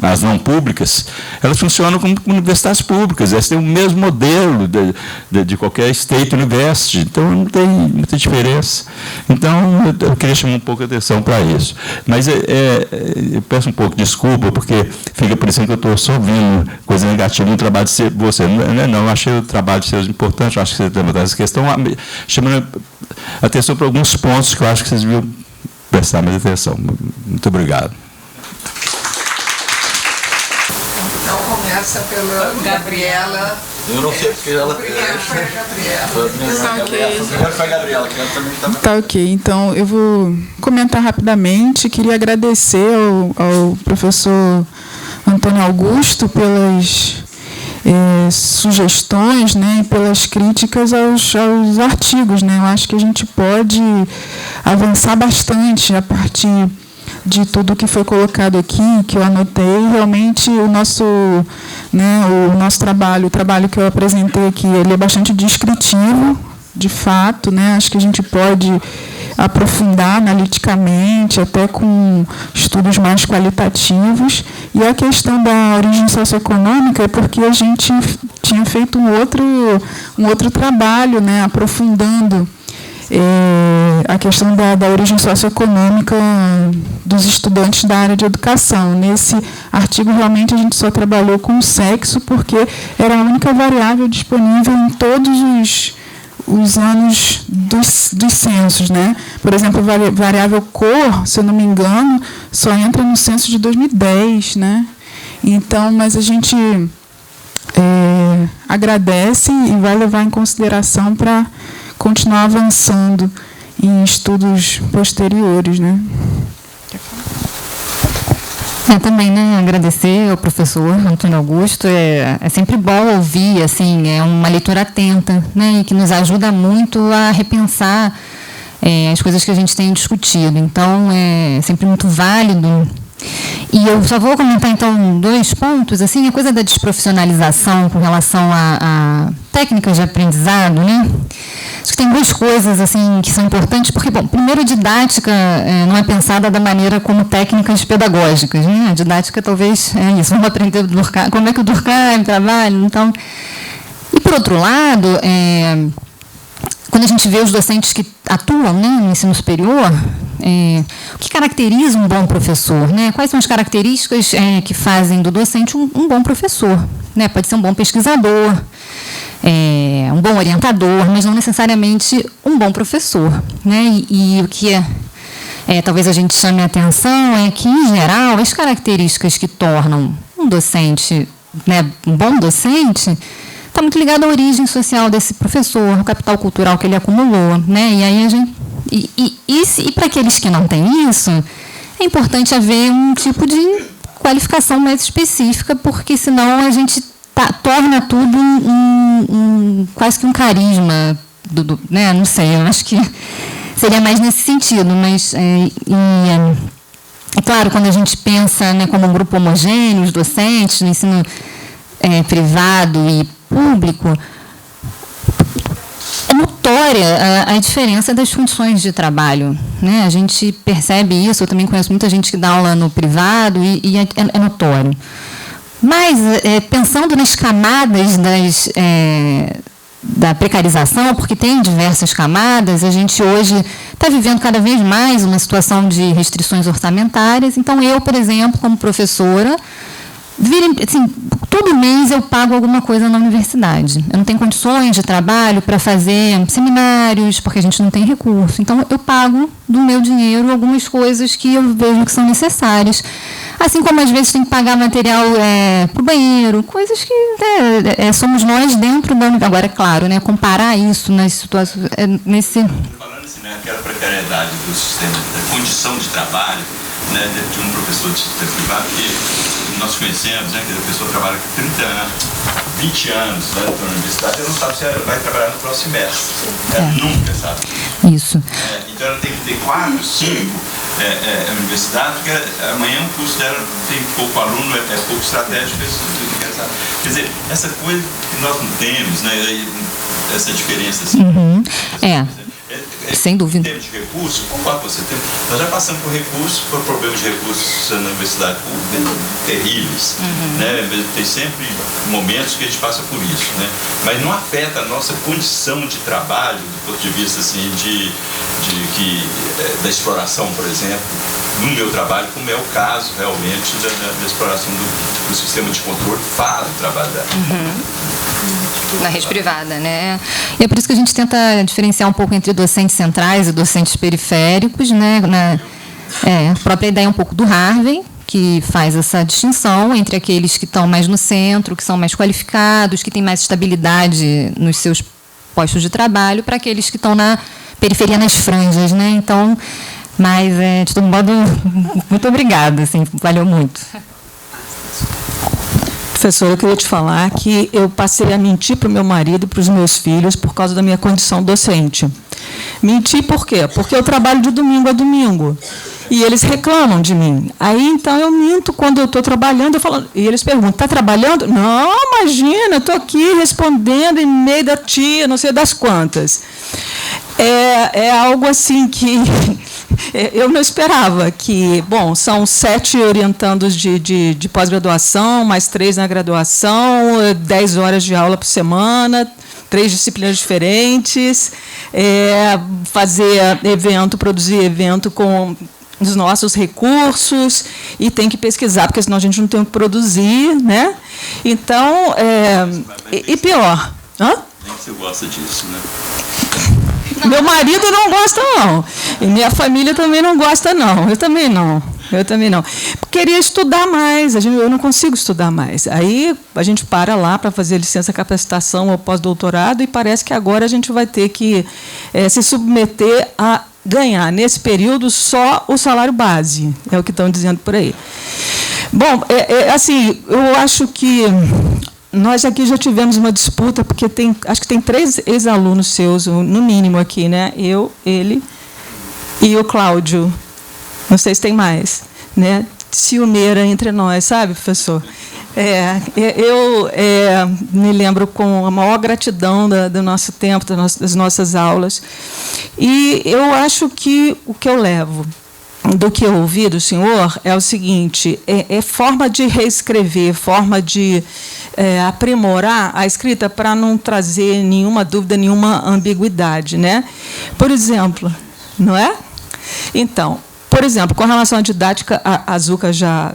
As não públicas, elas funcionam como universidades públicas, elas têm o mesmo modelo de qualquer State University, então não tem muita diferença. Então, eu queria chamar um pouco a atenção para isso. Mas eu peço um pouco de desculpa, porque fica parecendo que eu estou só vendo coisa negativa no trabalho de você. Não, eu achei o trabalho de vocês importante, eu acho que você tem essa questão, chamando atenção para alguns pontos que eu acho que vocês deviam prestar mais atenção. Muito obrigado. Então, começa pela Gabriela. Eu não sei porque ela... Primeiro foi a Gabriela. Primeiro foi a Gabriela, que ela também estava... Tá ok, então eu vou comentar rapidamente. Queria agradecer ao professor Antônio Augusto pelas sugestões, né, pelas críticas aos artigos, né. Eu acho que a gente pode avançar bastante a partir de tudo que foi colocado aqui, que eu anotei. Realmente o nosso trabalho, o trabalho que eu apresentei aqui, ele é bastante descritivo, de fato, né. Acho que a gente pode aprofundar analiticamente, até com estudos mais qualitativos. E a questão da origem socioeconômica é porque a gente tinha feito um outro trabalho, né, aprofundando a questão da origem socioeconômica dos estudantes da área de educação. Nesse artigo, realmente, a gente só trabalhou com o sexo, porque era a única variável disponível em todos os anos dos censos, né? Por exemplo, a variável cor, se eu não me engano, só entra no censo de 2010, né? Então, mas a gente agradece e vai levar em consideração para continuar avançando em estudos posteriores, né? Também, né, agradecer ao professor Antônio Augusto. É sempre bom ouvir, assim, é uma leitura atenta, né, e que nos ajuda muito a repensar as coisas que a gente tem discutido. Então, é sempre muito válido. E eu só vou comentar, então, 2 pontos. Assim, a coisa da desprofissionalização com relação a técnicas de aprendizado, né? Acho que tem 2 coisas assim que são importantes, porque, bom, primeiro, a didática não é pensada da maneira como técnicas pedagógicas, né? A didática talvez é isso, vamos aprender como é que o Durkheim trabalha. Então, e, por outro lado, quando a gente vê os docentes que atuam, né, no ensino superior, o que caracteriza um bom professor, né? Quais são as características que fazem do docente um bom professor, né? Pode ser um bom pesquisador, um bom orientador, mas não necessariamente um bom professor, né? E o que talvez a gente chame a atenção é que, em geral, as características que tornam um docente, né, um bom docente, está muito ligado à origem social desse professor, ao capital cultural que ele acumulou, né? E aí a gente e para aqueles que não têm isso, é importante haver um tipo de qualificação mais específica, porque senão a gente torna tudo quase que um carisma, né? Não sei, eu acho que seria mais nesse sentido, mas é claro, quando a gente pensa, né, como um grupo homogêneo, os docentes no ensino privado e público, é notória a diferença das funções de trabalho, né? A gente percebe isso. Eu também conheço muita gente que dá aula no privado e é notório. Mas, pensando nas camadas da precarização, porque tem diversas camadas, a gente hoje está vivendo cada vez mais uma situação de restrições orçamentárias. Então, eu, por exemplo, como professora, assim, todo mês eu pago alguma coisa na universidade. Eu não tenho condições de trabalho para fazer seminários, porque a gente não tem recurso. Então, eu pago do meu dinheiro algumas coisas que eu vejo que são necessárias. Assim como, às vezes, tem que pagar material para o banheiro, coisas que somos nós dentro da universidade. Agora, é claro, né, comparar isso nas situações... Falando assim, né, aquela precariedade do sistema, da condição de trabalho, né, de um professor de sistema privado, que nós conhecemos, né, que a pessoa trabalha 30 anos, 20 anos, né, na universidade, ela não sabe se ela vai trabalhar no próximo semestre. Ela nunca sabe. Isso. Então ela tem que ter 4, 5 universidades, porque amanhã o curso dela tem pouco aluno, é pouco estratégico, quer dizer, essa coisa que nós não temos, né, essa diferença assim. Uhum. Sem dúvida. Em termos de recursos, concordo com você. Nós já passamos por recursos, por problemas de recursos na universidade pública terríveis. Né? Tem sempre momentos que a gente passa por isso. Né? Mas não afeta a nossa condição de trabalho, do ponto de vista assim, da exploração, por exemplo, no meu trabalho, como é o caso realmente da exploração do sistema de controle para o trabalho dela. Na rede privada, né? E é por isso que a gente tenta diferenciar um pouco entre docentes centrais e docentes periféricos, né? A própria ideia um pouco do Harvey, que faz essa distinção entre aqueles que estão mais no centro, que são mais qualificados, que têm mais estabilidade nos seus postos de trabalho, para aqueles que estão na periferia, nas franjas, né? Então, mas, de todo modo, muito obrigada, assim, valeu muito. Professora, eu queria te falar que eu passei a mentir para o meu marido e para os meus filhos por causa da minha condição docente. Mentir por quê? Porque eu trabalho de domingo a domingo. E eles reclamam de mim. Aí, então, eu minto quando eu estou trabalhando. E eles perguntam, está trabalhando? Não, imagina, estou aqui respondendo e-mail da tia, não sei das quantas. É algo assim que eu não esperava, que, bom, são 7 orientandos de pós-graduação, mais 3 na graduação, 10 horas de aula por semana, 3 disciplinas diferentes, fazer evento, produzir evento com os nossos recursos, e tem que pesquisar, porque senão a gente não tem o que produzir, né? Então, e pior. Nem que você gosta disso, né? Meu marido não gosta, não. E minha família também não gosta, não. Eu também não. Queria estudar mais. Eu não consigo estudar mais. Aí a gente para lá para fazer licença capacitação ou pós-doutorado e parece que agora a gente vai ter que se submeter a ganhar, nesse período, só o salário base. É o que estão dizendo por aí. Bom, assim, eu acho que nós aqui já tivemos uma disputa, porque acho que tem 3 ex-alunos seus, no mínimo aqui, né? Eu, ele e o Cláudio. Não sei se tem mais, né? Ciumeira entre nós, sabe, professor? Eu me lembro com a maior gratidão do nosso tempo, das nossas aulas. E eu acho que o que eu levo do que eu ouvi do senhor é o seguinte, forma de reescrever, forma de aprimorar a escrita para não trazer nenhuma dúvida, nenhuma ambiguidade, né? Por exemplo, não é? Então, por exemplo, com relação à didática, a Zucca já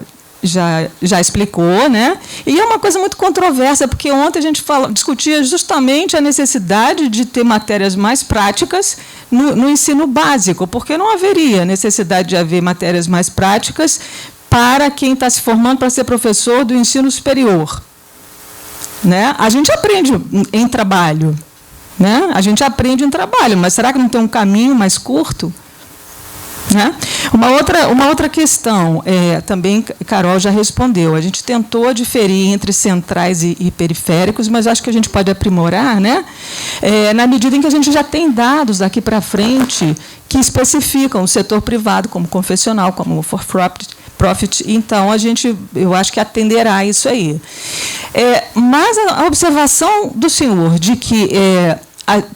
explicou, né? E é uma coisa muito controversa, porque ontem a gente discutia justamente a necessidade de ter matérias mais práticas no ensino básico, porque não haveria necessidade de haver matérias mais práticas para quem está se formando para ser professor do ensino superior. Né? A gente aprende em trabalho, né? A gente aprende em trabalho, mas será que não tem um caminho mais curto? Né? Uma outra questão, também Carol já respondeu, a gente tentou diferir entre centrais e periféricos, mas acho que a gente pode aprimorar, né? Na medida em que a gente já tem dados daqui para frente que especificam o setor privado como confessional, como for-profit, então eu acho que atenderá a isso aí. Mas a observação do senhor de que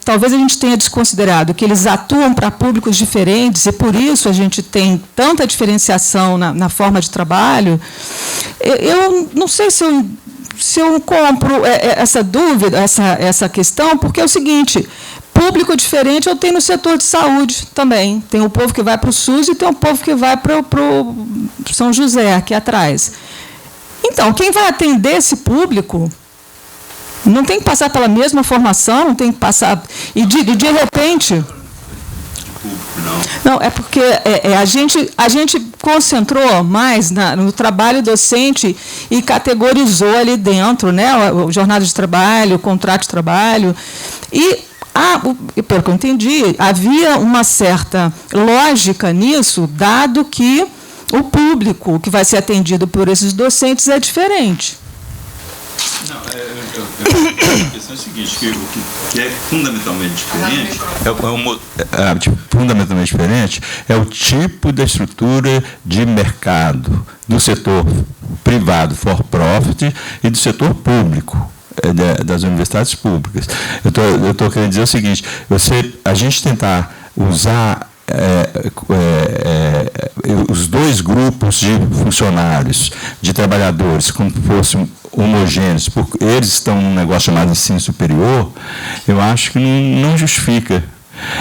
talvez a gente tenha desconsiderado que eles atuam para públicos diferentes e, por isso, a gente tem tanta diferenciação na forma de trabalho, eu não sei se eu compro essa dúvida, essa questão, porque é o seguinte, público diferente eu tenho no setor de saúde também. Tem o povo que vai para o SUS e tem o povo que vai para o São José, aqui atrás. Então, quem vai atender esse público não tem que passar pela mesma formação, não tem que passar... E, de repente... Não, é porque a gente concentrou mais no trabalho docente e categorizou ali dentro, né, o jornada de trabalho, o contrato de trabalho. E, pelo que eu entendi, havia uma certa lógica nisso, dado que o público que vai ser atendido por esses docentes é diferente. Não, a questão é a seguinte, que o que é fundamentalmente diferente fundamentalmente diferente é o tipo de estrutura de mercado do setor privado for profit e do setor público. das universidades públicas. Eu estou querendo dizer o seguinte: a gente tentar usar os dois grupos de funcionários, de trabalhadores, como fossem homogêneos, porque eles estão num negócio chamado ensino superior, eu acho que não justifica.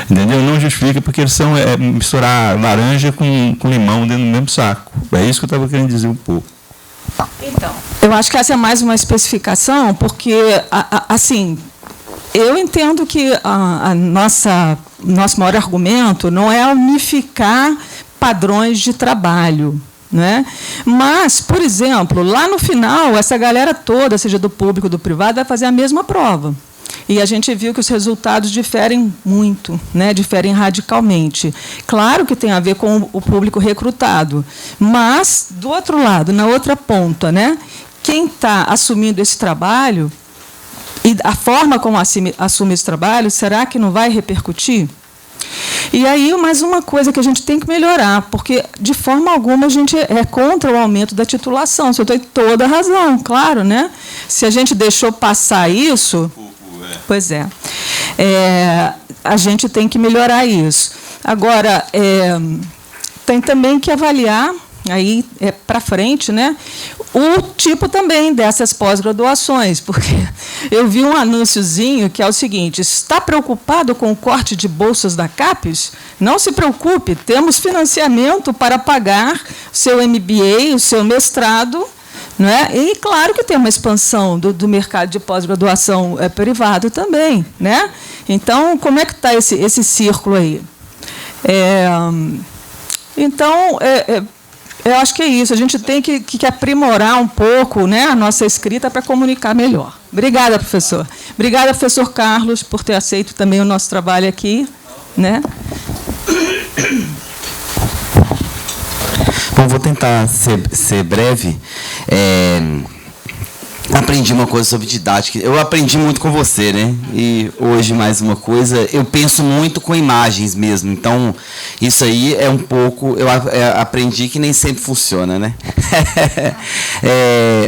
Entendeu? Não justifica, porque eles são misturar laranja com limão dentro do mesmo saco. É isso que eu estava querendo dizer um pouco. Então, eu acho que essa é mais uma especificação, porque, assim, eu entendo que nosso maior argumento não é unificar padrões de trabalho, né? Mas, por exemplo, lá no final, essa galera toda, seja do público ou do privado, vai fazer a mesma prova. E a gente viu que os resultados diferem muito, né? Diferem radicalmente. Claro que tem a ver com o público recrutado, mas, do outro lado, na outra ponta, né? Quem está assumindo esse trabalho e a forma como assume esse trabalho, será que não vai repercutir? E aí, mais uma coisa que a gente tem que melhorar, porque, de forma alguma, a gente é contra o aumento da titulação. Você tem toda a razão, claro, né? Se a gente deixou passar isso... Pois é. A gente tem que melhorar isso. Agora, tem também que avaliar, aí para frente, né, o tipo também dessas pós-graduações, porque eu vi um anúnciozinho que é o seguinte: está preocupado com o corte de bolsas da CAPES? Não se preocupe, temos financiamento para pagar seu MBA, o seu mestrado. Não é? E, claro, que tem uma expansão do mercado de pós-graduação privado também. Né? Então, como é que está esse círculo aí? Então, eu acho que é isso. A gente tem que aprimorar um pouco, né, a nossa escrita para comunicar melhor. Obrigada, professor. Obrigada, professor Carlos, por ter aceito também o nosso trabalho aqui. Né? Bom, vou tentar ser breve. Aprendi uma coisa sobre didática. Eu aprendi muito com você, né? E hoje, mais uma coisa, eu penso muito com imagens mesmo. Então, isso aí é um pouco... Eu aprendi que nem sempre funciona, né?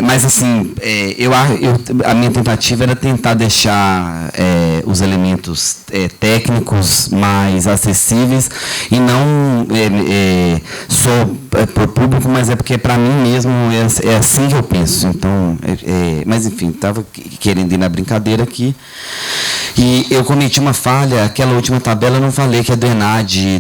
Mas, assim, a minha tentativa era tentar deixar os elementos técnicos mais acessíveis e não só para o público, mas é porque, para mim mesmo, é assim que eu penso. Então, mas, enfim, estava querendo ir na brincadeira aqui. E eu cometi uma falha, aquela última tabela eu não falei, que é do ENAD